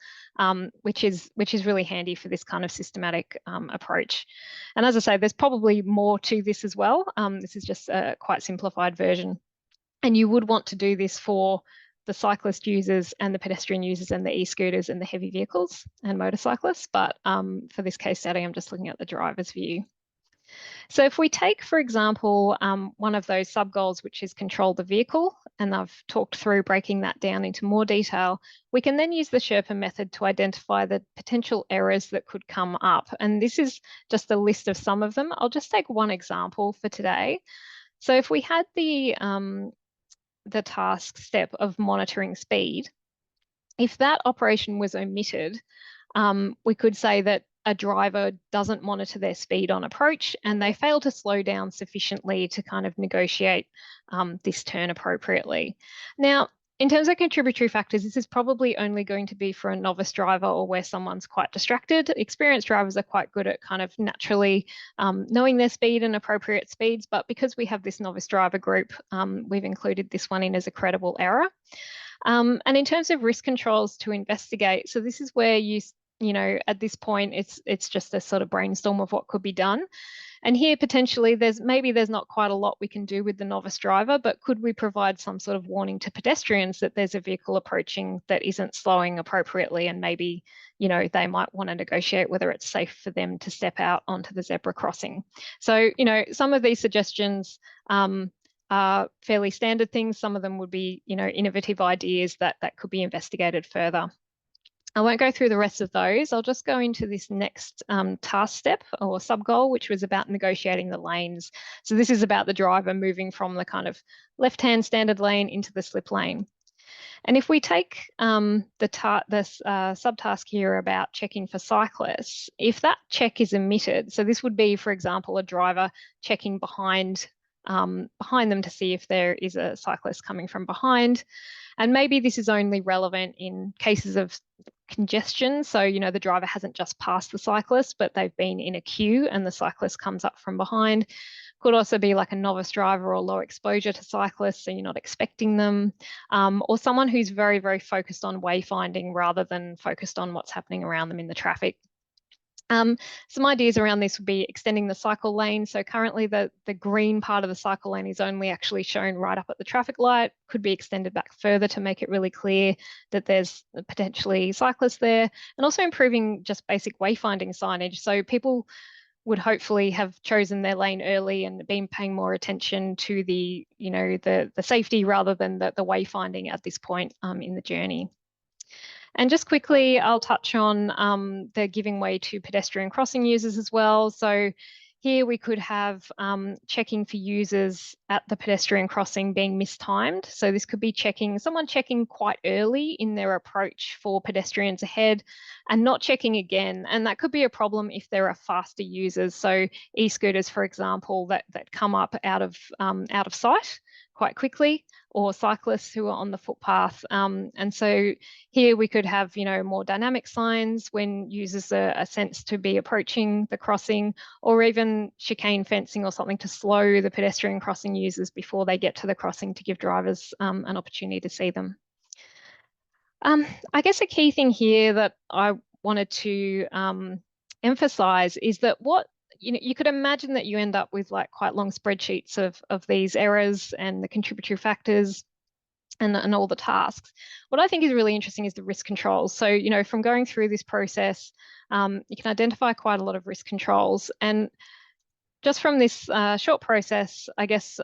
which is really handy for this kind of systematic approach. And as I say, there's probably more to this as well. This is just a quite simplified version. And you would want to do this for the cyclist users and the pedestrian users and the e-scooters and the heavy vehicles and motorcyclists. But for this case study, I'm just looking at the driver's view. So if we take, for example, one of those sub-goals, which is control the vehicle, and I've talked through breaking that down into more detail, we can then use the Sherpa method to identify the potential errors that could come up. And this is just a list of some of them. I'll just take one example for today. So if we had the task step of monitoring speed, if that operation was omitted, we could say that a driver doesn't monitor their speed on approach and they fail to slow down sufficiently to kind of negotiate this turn appropriately. Now, in terms of contributory factors, this is probably only going to be for a novice driver or where someone's quite distracted. Experienced drivers are quite good at kind of naturally knowing their speed and appropriate speeds, but because we have this novice driver group, we've included this one in as a credible error. And in terms of risk controls to investigate, so this is where you know, at this point, it's just a sort of brainstorm of what could be done. And here potentially there's not quite a lot we can do with the novice driver, but could we provide some sort of warning to pedestrians that there's a vehicle approaching that isn't slowing appropriately, and maybe, you know, they might want to negotiate whether it's safe for them to step out onto the zebra crossing. So, you know, some of these suggestions are fairly standard things. Some of them would be, you know, innovative ideas that could be investigated further. I won't go through the rest of those. I'll just go into this next task step or sub-goal, which was about negotiating the lanes. So this is about the driver moving from the kind of left-hand standard lane into the slip lane. And if we take this subtask here about checking for cyclists, if that check is omitted, so this would be, for example, a driver checking behind them to see if there is a cyclist coming from behind. And maybe this is only relevant in cases of congestion. So, you know, the driver hasn't just passed the cyclist, but they've been in a queue and the cyclist comes up from behind. Could also be like a novice driver or low exposure to cyclists, so you're not expecting them, or someone who's very, very focused on wayfinding rather than focused on what's happening around them in the traffic. Some ideas around this would be extending the cycle lane. So currently the green part of the cycle lane is only actually shown right up at the traffic light, could be extended back further to make it really clear that there's potentially cyclists there, and also improving just basic wayfinding signage. So people would hopefully have chosen their lane early and been paying more attention to the, you know, the safety rather than the wayfinding at this point in the journey. And just quickly, I'll touch on the giving way to pedestrian crossing users as well. So here we could have checking for users at the pedestrian crossing being mistimed. So this could be someone checking quite early in their approach for pedestrians ahead and not checking again. And that could be a problem if there are faster users. So e-scooters, for example, that come up out of sight quite quickly, or cyclists who are on the footpath. And so here we could have, you know, more dynamic signs when users are sensed to be approaching the crossing, or even chicane fencing or something to slow the pedestrian crossing users before they get to the crossing to give drivers an opportunity to see them. I guess a key thing here that I wanted to emphasize is that you could imagine that you end up with like quite long spreadsheets of these errors and the contributory factors and all the tasks. What I think is really interesting is the risk controls. So, you know, from going through this process, you can identify quite a lot of risk controls. And just from this short process, I guess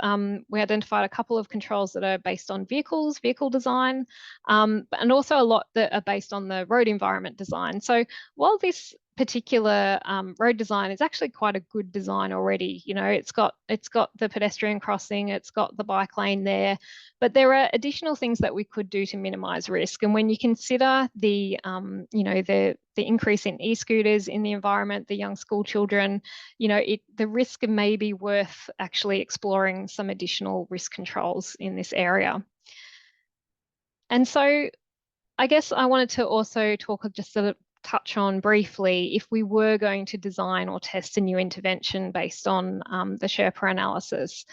we identified a couple of controls that are based on vehicle design, and also a lot that are based on the road environment design. So while this particular road design is actually quite a good design already, you know, it's got the pedestrian crossing, it's got the bike lane there, but there are additional things that we could do to minimize risk. And when you consider the you know, the increase in e-scooters in the environment, the young school children, you know, the risk may be worth actually exploring some additional risk controls in this area. And so I guess I wanted to also talk just sort of touch on briefly if we were going to design or test a new intervention based on the Sherpa analysis,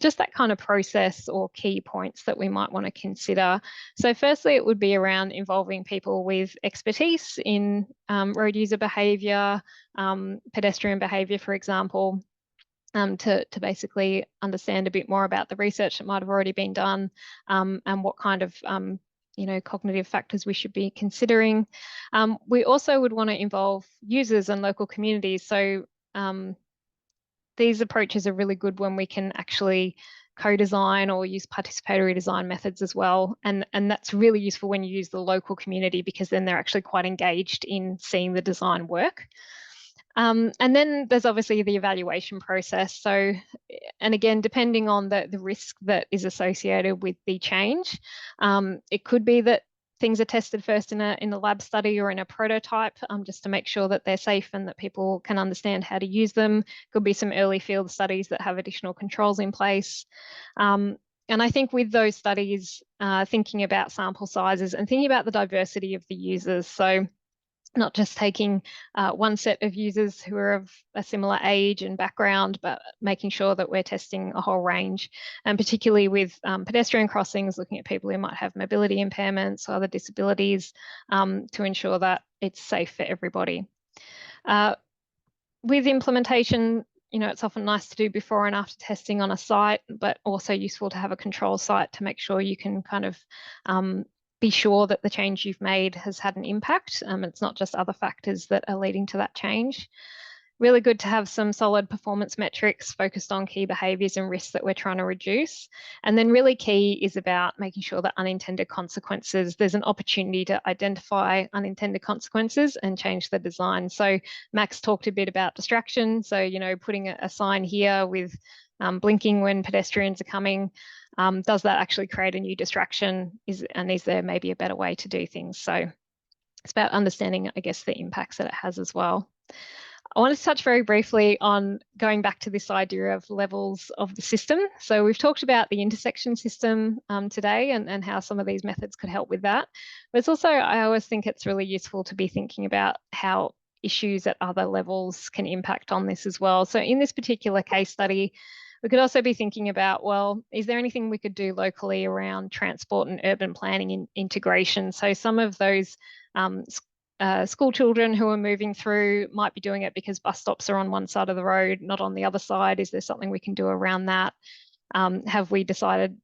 just that kind of process or key points that we might want to consider. So firstly, it would be around involving people with expertise in road user behaviour, pedestrian behaviour, for example, to basically understand a bit more about the research that might have already been done, and what kind of you know, cognitive factors we should be considering. We also would want to involve users and local communities. So these approaches are really good when we can actually co-design or use participatory design methods as well. And that's really useful when you use the local community, because then they're actually quite engaged in seeing the design work. And then there's obviously the evaluation process. So, and again, depending on the risk that is associated with the change, it could be that things are tested first in a lab study or in a prototype, just to make sure that they're safe and that people can understand how to use them. Could be some early field studies that have additional controls in place. And I think with those studies, thinking about sample sizes and thinking about the diversity of the users. So not just taking one set of users who are of a similar age and background, but making sure that we're testing a whole range, and particularly with pedestrian crossings, looking at people who might have mobility impairments or other disabilities, to ensure that it's safe for everybody. With implementation, it's often nice to do before and after testing on a site, but also useful to have a control site to make sure you can kind of be sure that the change you've made has had an impact. It's not just other factors that are leading to that change. Really good to have some solid performance metrics focused on key behaviours and risks that we're trying to reduce. And then really key is about making sure that unintended consequences, there's an opportunity to identify unintended consequences and change the design. So Max talked a bit about distraction. So, putting a sign here with blinking when pedestrians are coming, does that actually create a new distraction? Is there maybe a better way to do things? So it's about understanding, I guess, the impacts that it has as well. I want to touch very briefly on going back to this idea of levels of the system. So we've talked about the intersection system today and how some of these methods could help with that. But it's also, I always think it's really useful to be thinking about how issues at other levels can impact on this as well. So in this particular case study, we could also be thinking about, well, is there anything we could do locally around transport and urban planning and integration? So some of those school children who are moving through might be doing it because bus stops are on one side of the road, not on the other side. Is there something we can do around that? Have we decided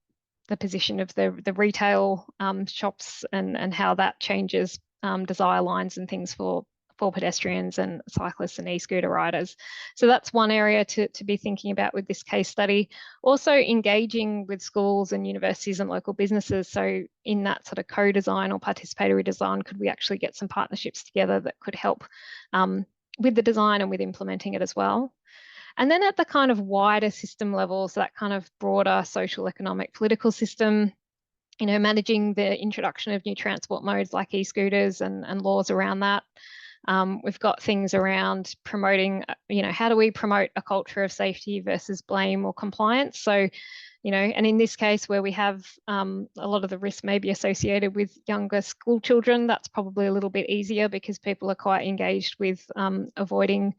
the position of the retail shops and how that changes desire lines and things for pedestrians and cyclists and e-scooter riders? So that's one area to be thinking about with this case study. Also engaging with schools and universities and local businesses. So in that sort of co-design or participatory design, could we actually get some partnerships together that could help with the design and with implementing it as well? And then at the kind of wider system level, so that kind of broader social, economic, political system, managing the introduction of new transport modes like e-scooters and laws around that. We've got things around promoting, how do we promote a culture of safety versus blame or compliance? So, and in this case where we have a lot of the risk may be associated with younger school children, that's probably a little bit easier because people are quite engaged with avoiding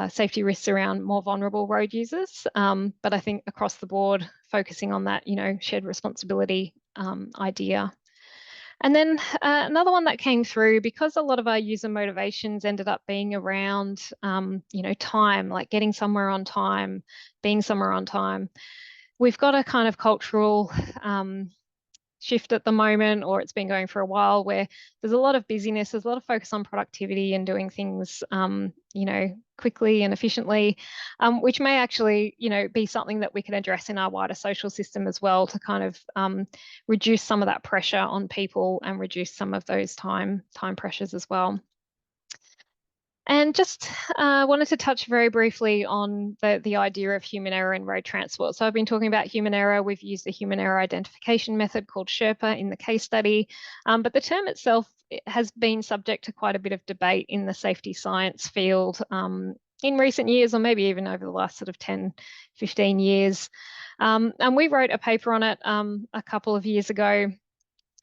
safety risks around more vulnerable road users. But I think across the board, focusing on that, shared responsibility idea. And then another one that came through, because a lot of our user motivations ended up being around, time, like getting somewhere on time, being somewhere on time. We've got a kind of cultural shift at the moment, or it's been going for a while, where there's a lot of busyness, there's a lot of focus on productivity and doing things, quickly and efficiently, which may actually, be something that we can address in our wider social system as well to kind of reduce some of that pressure on people and reduce some of those time pressures as well. And just wanted to touch very briefly on the idea of human error in road transport. So I've been talking about human error. We've used the human error identification method called Sherpa in the case study. But the term itself has been subject to quite a bit of debate in the safety science field in recent years, or maybe even over the last sort of 10, 15 years. And we wrote a paper on it a couple of years ago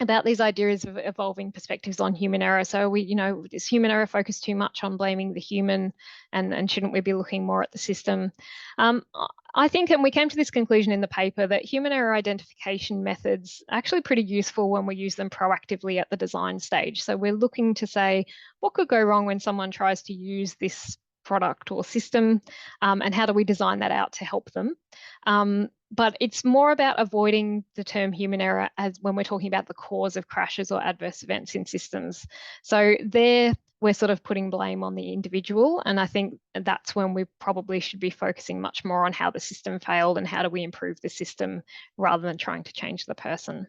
about these ideas of evolving perspectives on human error. So is human error focused too much on blaming the human, and shouldn't we be looking more at the system? I think, and we came to this conclusion in the paper, that human error identification methods are actually pretty useful when we use them proactively at the design stage. So we're looking to say, what could go wrong when someone tries to use this product or system, and how do we design that out to help them? But it's more about avoiding the term human error as when we're talking about the cause of crashes or adverse events in systems. So there we're sort of putting blame on the individual, and I think that's when we probably should be focusing much more on how the system failed and how do we improve the system rather than trying to change the person.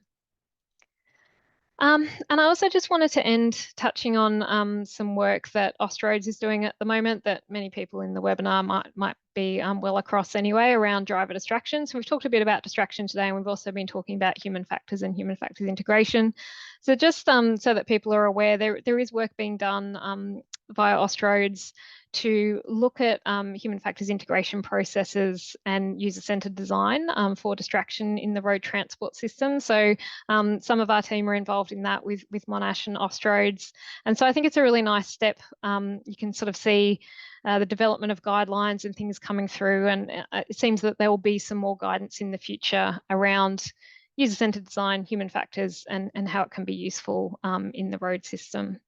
And I also just wanted to end touching on some work that Austroads is doing at the moment that many people in the webinar might be well across anyway, around driver distraction. So we've talked a bit about distraction today, and we've also been talking about human factors and human factors integration. So just so that people are aware, there is work being done via Austroads to look at human factors integration processes and user-centered design for distraction in the road transport system. So some of our team are involved in that with Monash and Austroads. And so I think it's a really nice step. You can sort of see the development of guidelines and things coming through, and it seems that there will be some more guidance in the future around user-centered design, human factors, and how it can be useful in the road system.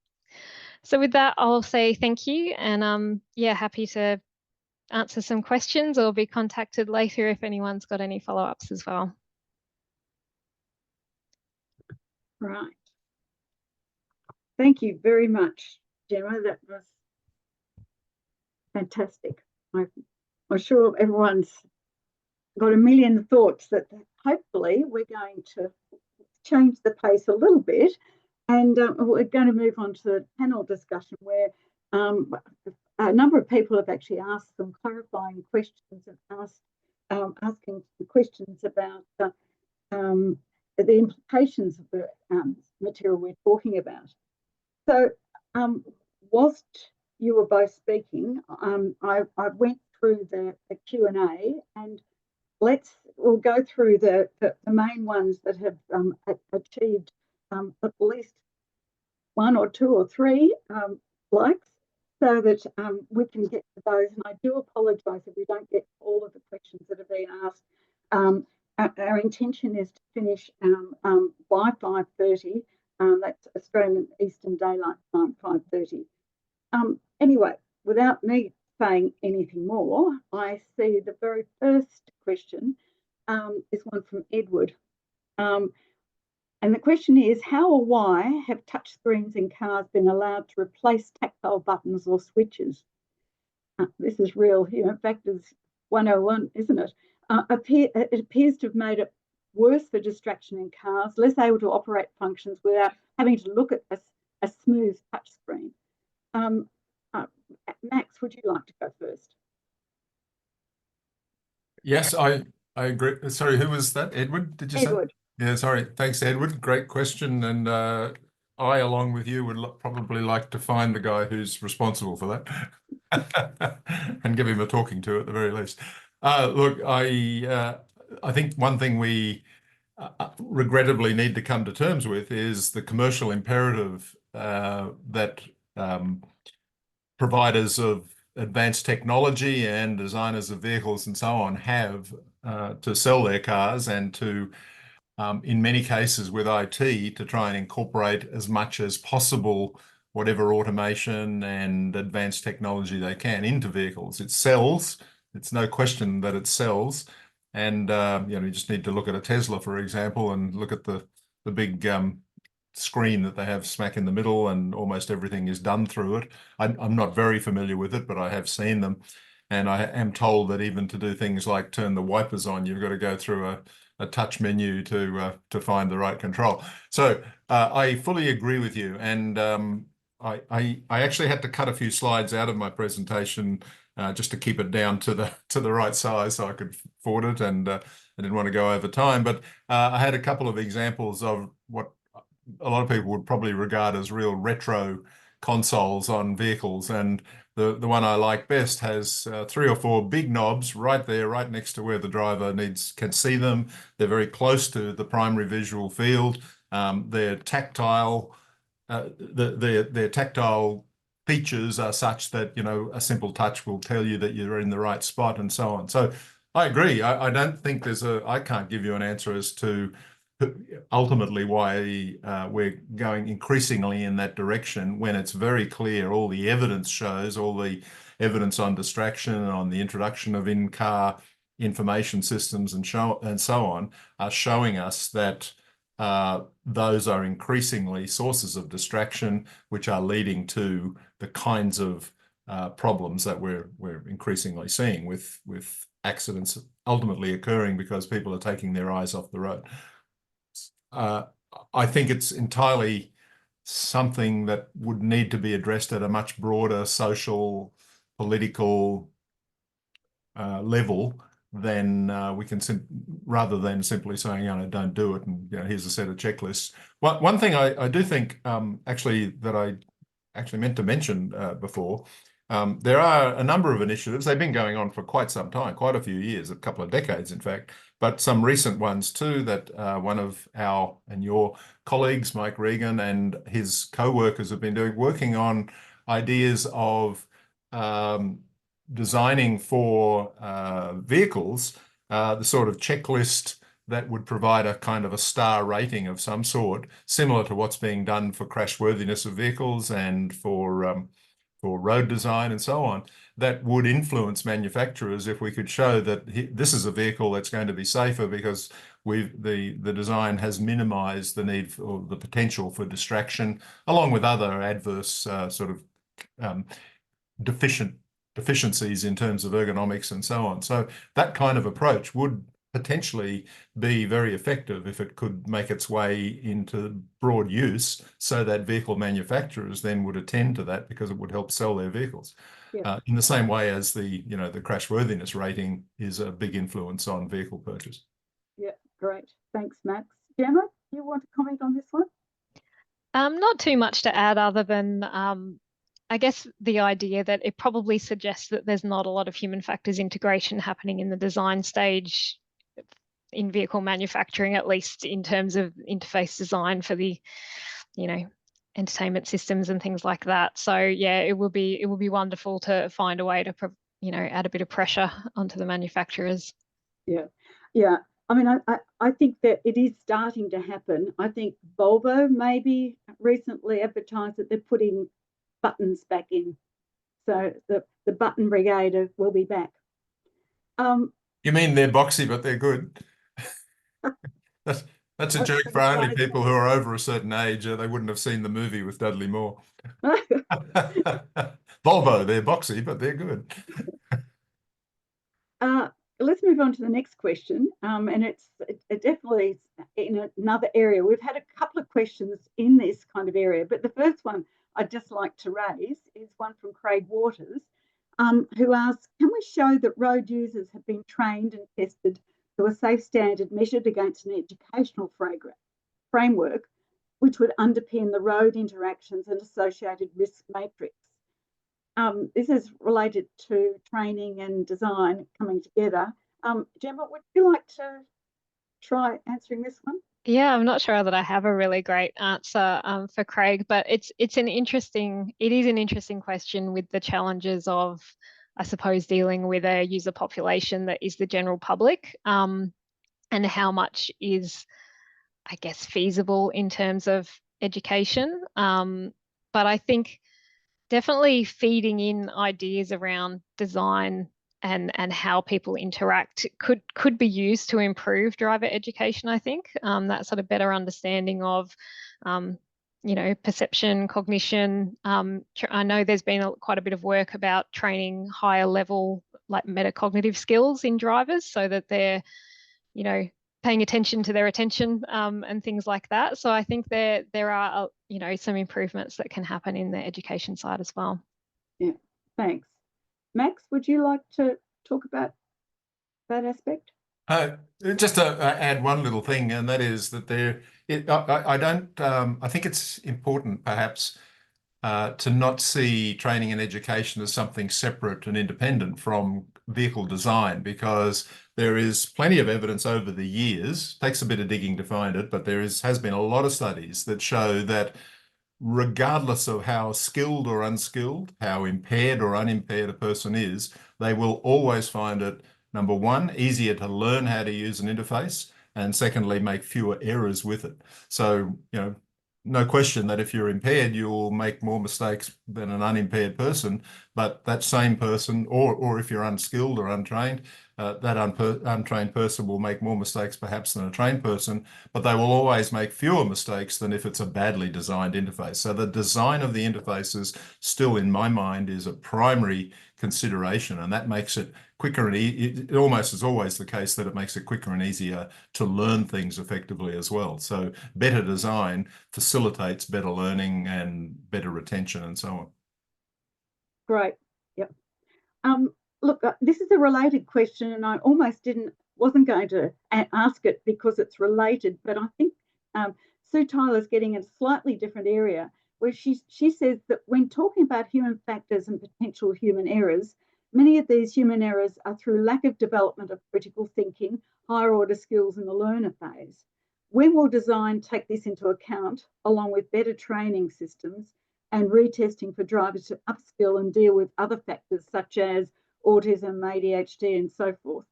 So with that, I'll say thank you, and happy to answer some questions or be contacted later if anyone's got any follow-ups as well. Right. Thank you very much, Gemma. That was fantastic. I'm sure everyone's got a million thoughts that hopefully we're going to change the pace a little bit. And we're going to move on to the panel discussion where a number of people have actually asked some clarifying questions and asking questions about the implications of the material we're talking about. So whilst you were both speaking, I went through the Q&A, and we'll go through the main ones that have achieved at least 1 or 2 or 3 likes, so that we can get to those. And I do apologise if we don't get all of the questions that have been asked. Our intention is to finish by 5:30. That's Australian Eastern Daylight Time, 5:30. Anyway, without me saying anything more, I see the very first question is one from Edward. And the question is, how or why have touchscreens in cars been allowed to replace tactile buttons or switches? This is real human factors 101, isn't it? It appears to have made it worse for distraction in cars, less able to operate functions without having to look at a smooth touchscreen. Max, would you like to go first? Yes, I agree. Sorry, who was that? Edward, did you say? Edward. Yeah, sorry. Thanks, Edward. Great question. And I, along with you, would probably like to find the guy who's responsible for that and give him a talking to at the very least. Look, I think one thing we regrettably need to come to terms with is the commercial imperative that providers of advanced technology and designers of vehicles and so on have to sell their cars and to in many cases with IT to try and incorporate as much as possible whatever automation and advanced technology they can into vehicles. It sells. It's no question that it sells. And you just need to look at a Tesla, for example, and look at the big screen that they have smack in the middle, and almost everything is done through it. I'm not very familiar with it, but I have seen them. And I am told that even to do things like turn the wipers on, you've got to go through a touch menu to find the right control. So I fully agree with you. And I actually had to cut a few slides out of my presentation just to keep it down to the right size so I could afford it, and I didn't want to go over time. But I had a couple of examples of what a lot of people would probably regard as real retro consoles on vehicles, and the one I like best has 3 or 4 big knobs right there, right next to where the driver can see them. They're very close to the primary visual field. They're tactile. Their tactile features are such that a simple touch will tell you that you're in the right spot and so on. So I agree. I don't think I can't give you an answer as to ultimately why we're going increasingly in that direction when it's very clear. All the evidence shows, all the evidence on distraction, on the introduction of in-car information systems and so on are showing us that those are increasingly sources of distraction, which are leading to the kinds of problems that we're increasingly seeing with accidents ultimately occurring because people are taking their eyes off the road. I think it's entirely something that would need to be addressed at a much broader social, political level than we can rather than simply saying, don't do it, and here's a set of checklists. One thing I do think actually that I actually meant to mention before, there are a number of initiatives. They've been going on for quite some time, quite a few years, a couple of decades, in fact, but some recent ones too that one of our and your colleagues, Mike Regan, and his co-workers have been working on ideas of designing for vehicles the sort of checklist that would provide a kind of a star rating of some sort, similar to what's being done for crashworthiness of vehicles and for for road design and so on, that would influence manufacturers if we could show that this is a vehicle that's going to be safer because the design has minimized the need or the potential for distraction, along with other adverse sort of deficiencies in terms of ergonomics and so on. So that kind of approach would potentially be very effective if it could make its way into broad use, so that vehicle manufacturers then would attend to that because it would help sell their vehicles. Yeah. In the same way as the crashworthiness rating is a big influence on vehicle purchase. Yeah, great. Thanks, Max. Gemma, do you want to comment on this one? Not too much to add other than I guess the idea that it probably suggests that there's not a lot of human factors integration happening in the design stage in vehicle manufacturing, at least in terms of interface design for the, entertainment systems and things like that. So yeah, it will be wonderful to find a way to, add a bit of pressure onto the manufacturers. Yeah, yeah. I mean, I think that it is starting to happen. I think Volvo maybe recently advertised that they're putting buttons back in. So the button brigade will be back. You mean they're boxy, but they're good? That's a joke for only people who are over a certain age. They wouldn't have seen the movie with Dudley Moore. Volvo, they're boxy, but they're good. Let's move on to the next question. And it's definitely in another area. We've had a couple of questions in this kind of area, but the first one I'd just like to raise is one from Craig Waters, who asks, can we show that road users have been trained and tested to a safe standard measured against an educational framework which would underpin the road interactions and associated risk matrix? This is related to training and design coming together. Gemma, would you like to try answering this one? Yeah, I'm not sure that I have a really great answer for Craig, but it is an interesting question with the challenges of, I suppose, dealing with a user population that is the general public, and how much is, I guess, feasible in terms of education. But I think definitely feeding in ideas around design and how people interact could be used to improve driver education. I think that sort of better understanding of perception, cognition. I know there's been quite a bit of work about training higher level like metacognitive skills in drivers so that they're paying attention to their attention and things like that. So I think there are some improvements that can happen in the education side as well. Yeah, thanks. Max, would you like to talk about that aspect? Just to add one little thing, and that is that I think it's important perhaps to not see training and education as something separate and independent from vehicle design, because there is plenty of evidence over the years, takes a bit of digging to find it, but has been a lot of studies that show that regardless of how skilled or unskilled, how impaired or unimpaired a person is, they will always find it, number one, easier to learn how to use an interface, and secondly, make fewer errors with it. So, no question that if you're impaired, you'll make more mistakes than an unimpaired person, but that same person, or if you're unskilled or untrained, that untrained person will make more mistakes perhaps than a trained person, but they will always make fewer mistakes than if it's a badly designed interface. So the design of the interfaces still, in my mind, is a primary consideration, and that makes it quicker, and it almost is always the case that it makes it quicker and easier to learn things effectively as well. So better design facilitates better learning and better retention and so on. Great. Yep. Look, this is a related question, and I almost wasn't going to ask it because it's related, but I think Sue Tyler's getting a slightly different area, where she says that when talking about human factors and potential human errors, many of these human errors are through lack of development of critical thinking, higher order skills in the learner phase. When will design take this into account, along with better training systems and retesting for drivers to upskill and deal with other factors such as autism, ADHD, and so forth?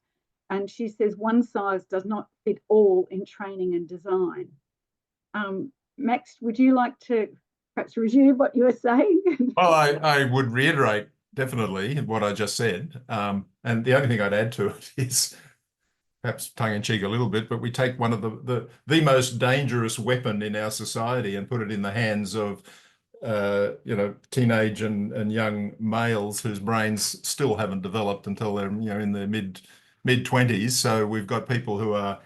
And she says one size does not fit all in training and design. Max, would you like to perhaps resume what you were saying? Well, I would reiterate definitely what I just said. And the only thing I'd add to it is perhaps tongue-in-cheek a little bit, but we take one of the most dangerous weapon in our society and put it in the hands of teenage and young males whose brains still haven't developed until they're in their mid-20s. So we've got people who are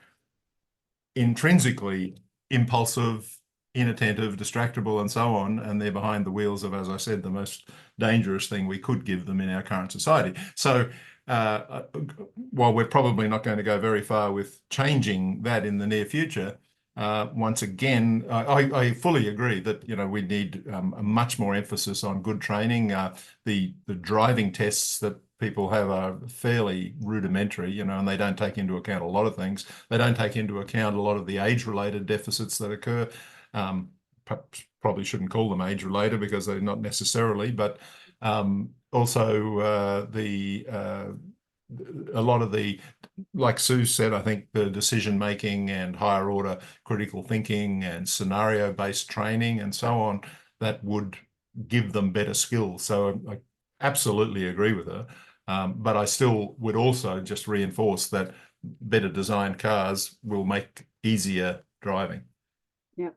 intrinsically impulsive, inattentive, distractible, and so on, and they're behind the wheels of, as I said, the most dangerous thing we could give them in our current society. So while we're probably not going to go very far with changing that in the near future, once again, I fully agree that we need a much more emphasis on good training. The driving tests that people have are fairly rudimentary, and they don't take into account a lot of things. They don't take into account a lot of the age-related deficits that occur. Probably shouldn't call them age-related because they're not necessarily, but also a lot of the, like Sue said, I think the decision-making and higher order critical thinking and scenario-based training and so on, that would give them better skills. So I absolutely agree with her. But I still would also just reinforce that better designed cars will make easier driving. Yeah.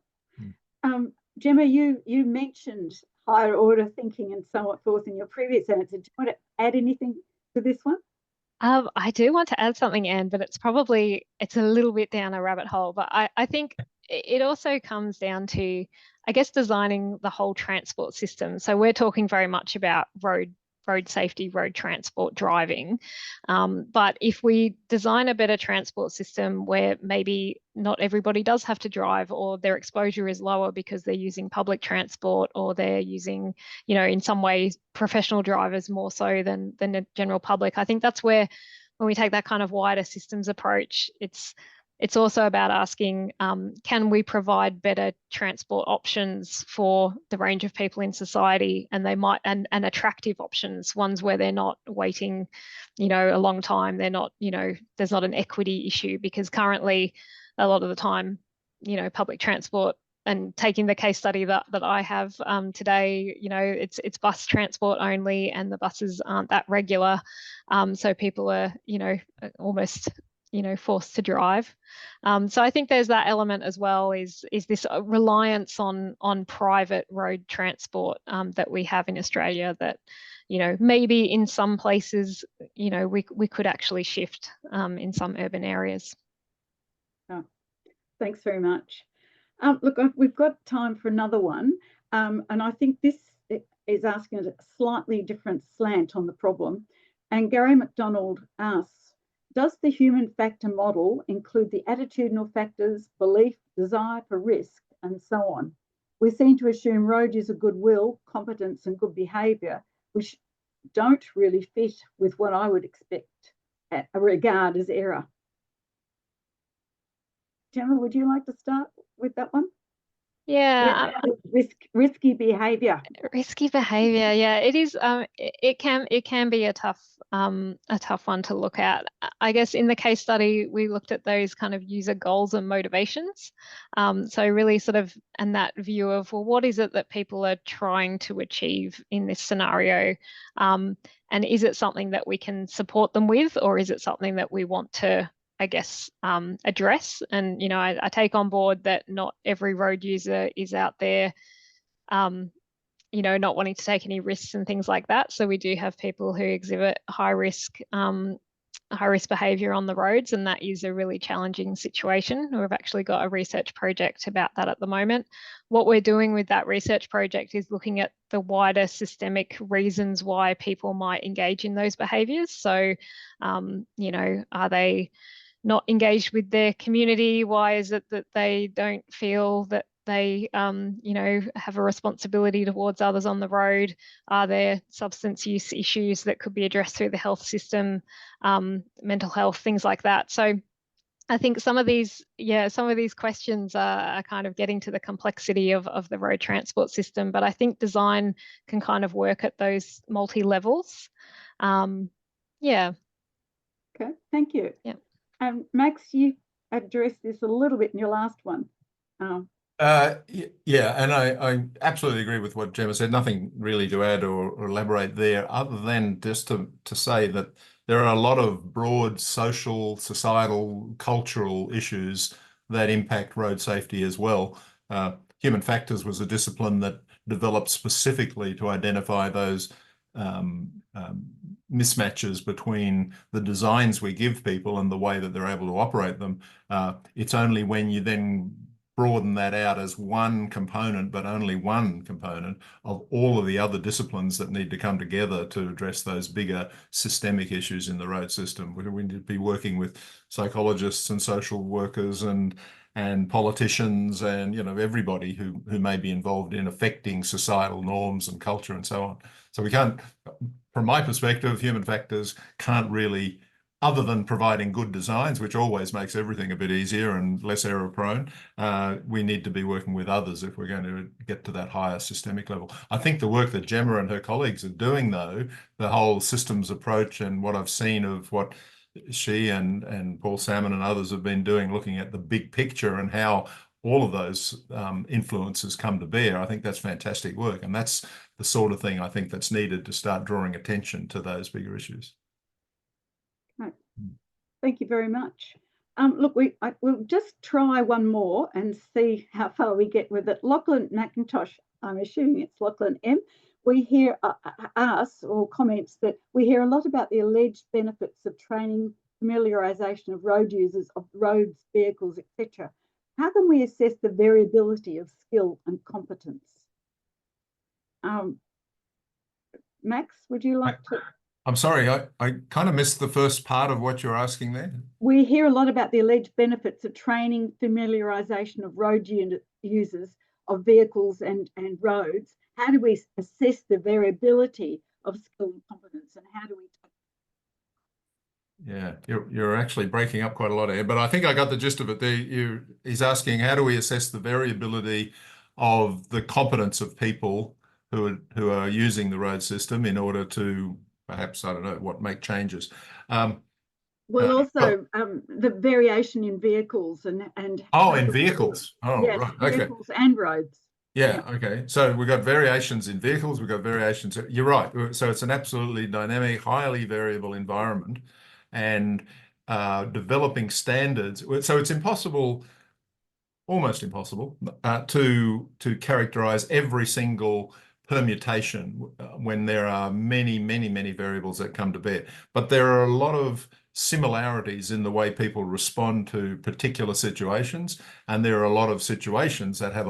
Gemma, you mentioned higher order thinking and so forth in your previous answer. Do you want to add anything to this one? I do want to add something, Anne, but it's a little bit down a rabbit hole. But I think it also comes down to, I guess, designing the whole transport system. So we're talking very much about road safety, road transport, driving. But if we design a better transport system where maybe not everybody does have to drive, or their exposure is lower because they're using public transport, or they're using, in some ways, professional drivers more so than the general public. I think that's where, when we take that kind of wider systems approach, it's also about asking, can we provide better transport options for the range of people in society, and attractive options, ones where they're not waiting, a long time. They're not, there's not an equity issue, because currently a lot of the time, public transport, and taking the case study that I have today, it's bus transport only, and the buses aren't that regular. So people are, almost forced to drive. So I think there's that element as well, is this reliance on private road transport that we have in Australia, that maybe in some places we could actually shift in some urban areas. Oh, thanks very much. Look, we've got time for another one, and I think this is asking a slightly different slant on the problem. And Gary McDonald asks, does the human factor model include the attitudinal factors, belief, desire for risk, and so on? We seem to assume road user goodwill, competence, and good behaviour, which don't really fit with what I would expect regard as error. Gemma, would you like to start with that one? Yeah. Risky behaviour. Risky behaviour. Yeah, it is. It can be a tough one to look at. I guess in the case study, we looked at those kind of user goals and motivations. So really sort of, and that view of, well, what is it that people are trying to achieve in this scenario? And is it something that we can support them with, or is it something that we want to, I guess, address? And, I take on board that not every road user is out there, not wanting to take any risks and things like that. So we do have people who exhibit high risk behaviour on the roads, and that is a really challenging situation. We've actually got a research project about that at the moment. What we're doing with that research project is looking at the wider systemic reasons why people might engage in those behaviours. So, are they not engaged with their community? Why is it that they don't feel that they have a responsibility towards others on the road? Are there substance use issues that could be addressed through the health system, mental health, things like that? So I think some of these questions are kind of getting to the complexity of the road transport system, but I think design can kind of work at those multi-levels. Yeah. Okay, thank you. Yeah. Max, you addressed this a little bit in your last one. Yeah, and I absolutely agree with what Gemma said. Nothing really to add or elaborate there, other than just to say that there are a lot of broad social, societal, cultural issues that impact road safety as well. Human factors was a discipline that developed specifically to identify those um, um, mismatches between the designs we give people and the way that they're able to operate them. It's only when you then broaden that out as one component, but only one component of all of the other disciplines that need to come together to address those bigger systemic issues in the road system. We need to be working with psychologists and social workers and politicians and everybody who may be involved in affecting societal norms and culture and so on. So we can't, from my perspective, human factors can't really, other than providing good designs, which always makes everything a bit easier and less error prone, we need to be working with others if we're going to get to that higher systemic level. I think the work that Gemma and her colleagues are doing, though, the whole systems approach and what I've seen of what she and Paul Salmon and others have been doing, looking at the big picture and how all of those influences come to bear, I think that's fantastic work. And that's the sort of thing I think that's needed to start drawing attention to those bigger issues. Right. Thank you very much. Look, we'll just try one more and see how far we get with it. Lachlan McIntosh, I'm assuming it's Lachlan M. We hear us or comments that we hear a lot about the alleged benefits of training, familiarisation of road users, of roads, vehicles, etc. How can we assess the variability of skill and competence? Max, would you like to? I'm sorry, I kind of missed the first part of what you're asking there. We hear a lot about the alleged benefits of training, familiarisation of road users of vehicles and roads. How do we assess the variability of skill and competence, and how do we? Yeah, you're actually breaking up quite a lot here, but I think I got the gist of it. He's asking, how do we assess the variability of the competence of people who are using the road system in order to perhaps, I don't know, make changes? Well, also the variation in vehicles and in vehicles. Oh, yes, right. vehicles and roads. Yeah, okay. So we've got variations in vehicles, we've got variations. You're right. So it's an absolutely dynamic, highly variable environment, and developing standards. So it's impossible, almost impossible, to characterize every single permutation when there are many, many, many variables that come to bear. But there are a lot of similarities in the way people respond to particular situations, and there are a lot of situations that have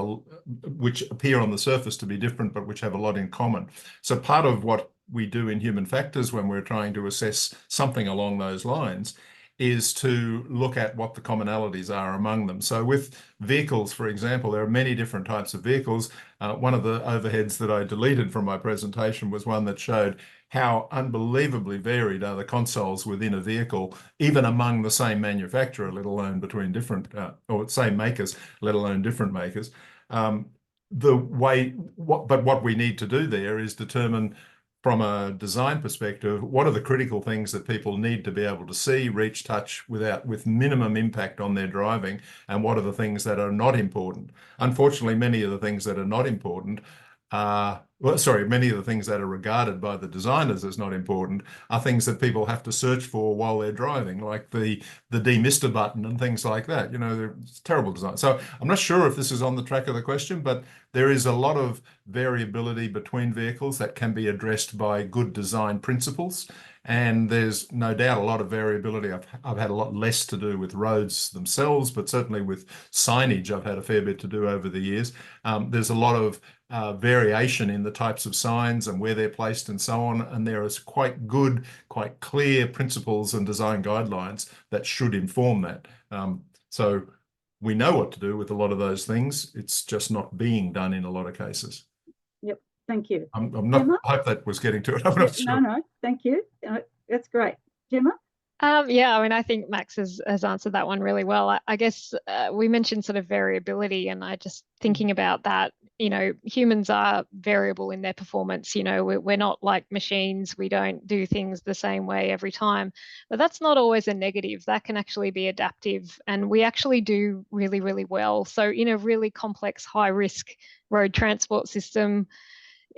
which appear on the surface to be different, but which have a lot in common. So part of what we do in human factors when we're trying to assess something along those lines is to look at what the commonalities are among them. So with vehicles, for example, there are many different types of vehicles. One of the overheads that I deleted from my presentation was one that showed how unbelievably varied are the consoles within a vehicle, even among the same manufacturer, let alone between different, or same makers, let alone different makers. But what we need to do there is determine, from a design perspective, what are the critical things that people need to be able to see, reach, touch with minimum impact on their driving, and what are the things that are not important? Unfortunately, many of the things that are not important many of the things that are regarded by the designers as not important are things that people have to search for while they're driving, like the demister button and things like that. It's terrible design. So I'm not sure if this is on the track of the question, but there is a lot of variability between vehicles that can be addressed by good design principles. And there's no doubt a lot of variability. I've had a lot less to do with roads themselves, but certainly with signage, I've had a fair bit to do over the years. There's a lot of variation in the types of signs and where they're placed and so on. And there is quite good, quite clear principles and design guidelines that should inform that. So we know what to do with a lot of those things. It's just not being done in a lot of cases. Yep. Thank you. I'm not, I hope that was getting to it. I'm not sure. No, thank you. That's great. Gemma? Yeah, I mean, I think Max has answered that one really well. I guess we mentioned sort of variability, and I just thinking about that you know, humans are variable in their performance. You know, we're not like machines. We don't do things the same way every time. But that's not always a negative. That can actually be adaptive. And we actually do really, really well. So in a really complex, high risk road transport system,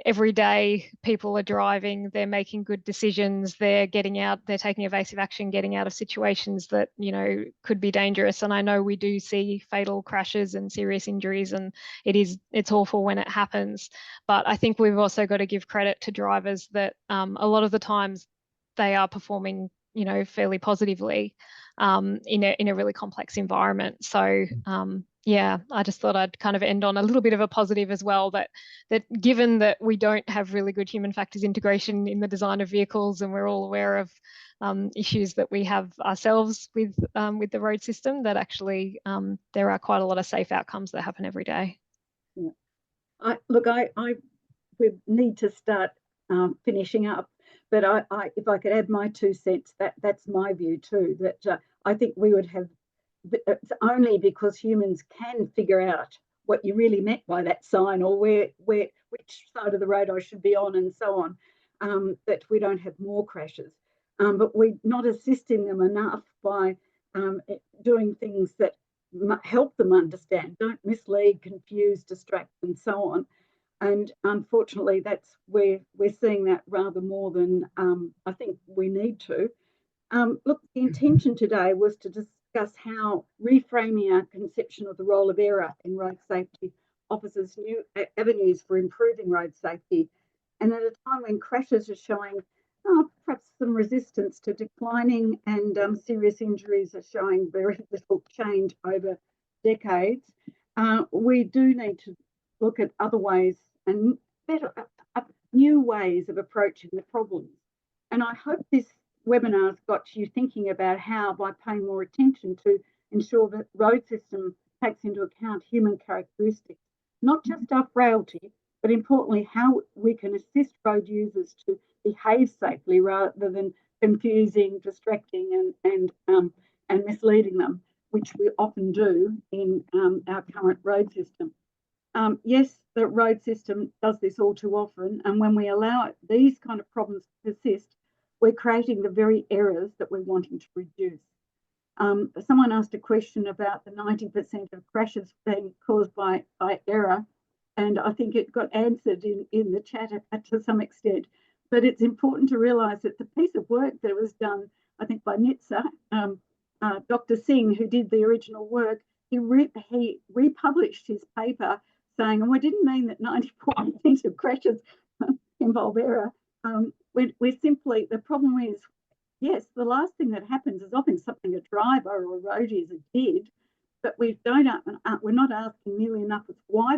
every day people are driving, they're making good decisions, they're getting out, they're taking evasive action, getting out of situations that, you know, could be dangerous. And I know we do see fatal crashes and serious injuries, and it's awful when it happens. But I think we've also got to give credit to drivers that a lot of the times they are performing, you know, fairly positively in a really complex environment. So yeah, I just thought I'd kind of end on a little bit of a positive as well, that given that we don't have really good human factors integration in the design of vehicles, and we're all aware of issues that we have ourselves with the road system, that actually there are quite a lot of safe outcomes that happen every day. Yeah. We need to start finishing up, but if I could add my 2 cents, that's my view too, that I think we would have, it's only because humans can figure out what you really meant by that sign, or which side of the road I should be on, and so on, that we don't have more crashes. But we're not assisting them enough by doing things that help them understand, don't mislead, confuse, distract, and so on. And unfortunately, that's where we're seeing that rather more than I think we need to. Look, the intention today was to discuss how reframing our conception of the role of error in road safety offers us new avenues for improving road safety. And at a time when crashes are showing perhaps some resistance to declining, and serious injuries are showing very little change over decades, we do need to look at other ways and better, new ways of approaching the problems. And I hope this webinar's got you thinking about how, by paying more attention to ensure that road system takes into account human characteristics, not just our frailty, but importantly, how we can assist road users to behave safely rather than confusing, distracting, and misleading them, which we often do in our current road system. Yes, the road system does this all too often, and when we allow these kind of problems to persist, we're creating the very errors that we're wanting to reduce. Someone asked a question about the 90% of crashes being caused by error, and I think it got answered in the chat to some extent. But it's important to realise that the piece of work that was done, I think by NHTSA, Dr. Singh, who did the original work, he republished his paper saying, and we didn't mean that 94% of crashes involve error. We're simply, the problem is, yes, the last thing that happens is often something a driver or a road user did, but we're not asking nearly enough of why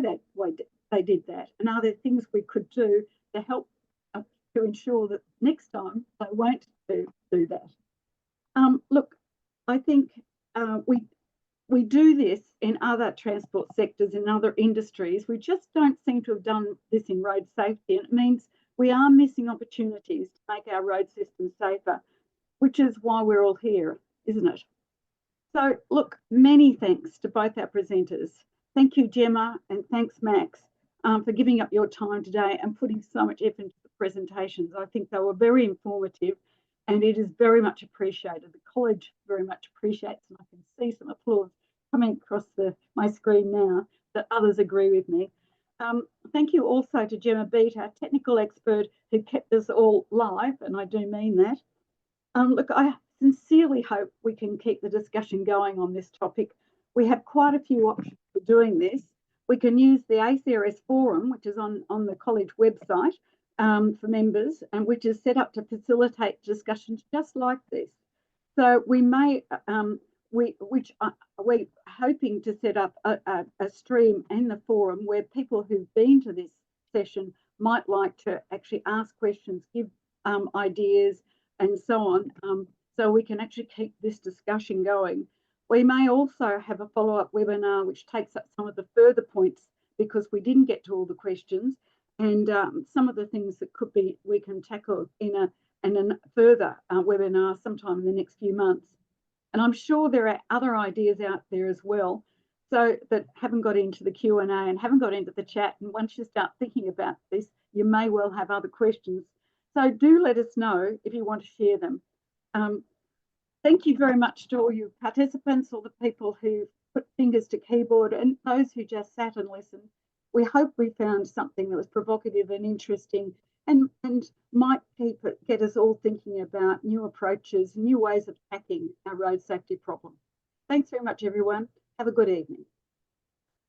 they did that, and are there things we could do to help to ensure that next time they won't do that. Look, I think we do this in other transport sectors, in other industries. We just don't seem to have done this in road safety, and it means we are missing opportunities to make our road system safer, which is why we're all here, isn't it? So look, many thanks to both our presenters. Thank you, Gemma, and thanks, Max, for giving up your time today and putting so much effort into the presentations. I think they were very informative, and it is very much appreciated. The college very much appreciates, and I can see some applause coming across my screen now that others agree with me. Thank you also to Gemma Beat, our technical expert, who kept us all live, and I do mean that. Look, I sincerely hope we can keep the discussion going on this topic. We have quite a few options for doing this. We can use the ACRS forum, which is on the college website for members, and which is set up to facilitate discussions just like this. So we may, we're hoping to set up a stream in the forum where people who've been to this session might like to actually ask questions, give ideas, and so on, so we can actually keep this discussion going. We may also have a follow-up webinar which takes up some of the further points, because we didn't get to all the questions, and some of the things that could be we can tackle in a further webinar sometime in the next few months. And I'm sure there are other ideas out there as well. so that haven't got into the Q&A and haven't got into the chat. And once you start thinking about this, you may well have other questions. So do let us know if you want to share them. Thank you very much to all you participants, all the people who put fingers to keyboard, and those who just sat and listened. We hope we found something that was provocative and interesting and might get us all thinking about new approaches, new ways of tackling our road safety problem. Thanks very much, everyone. Have a good evening.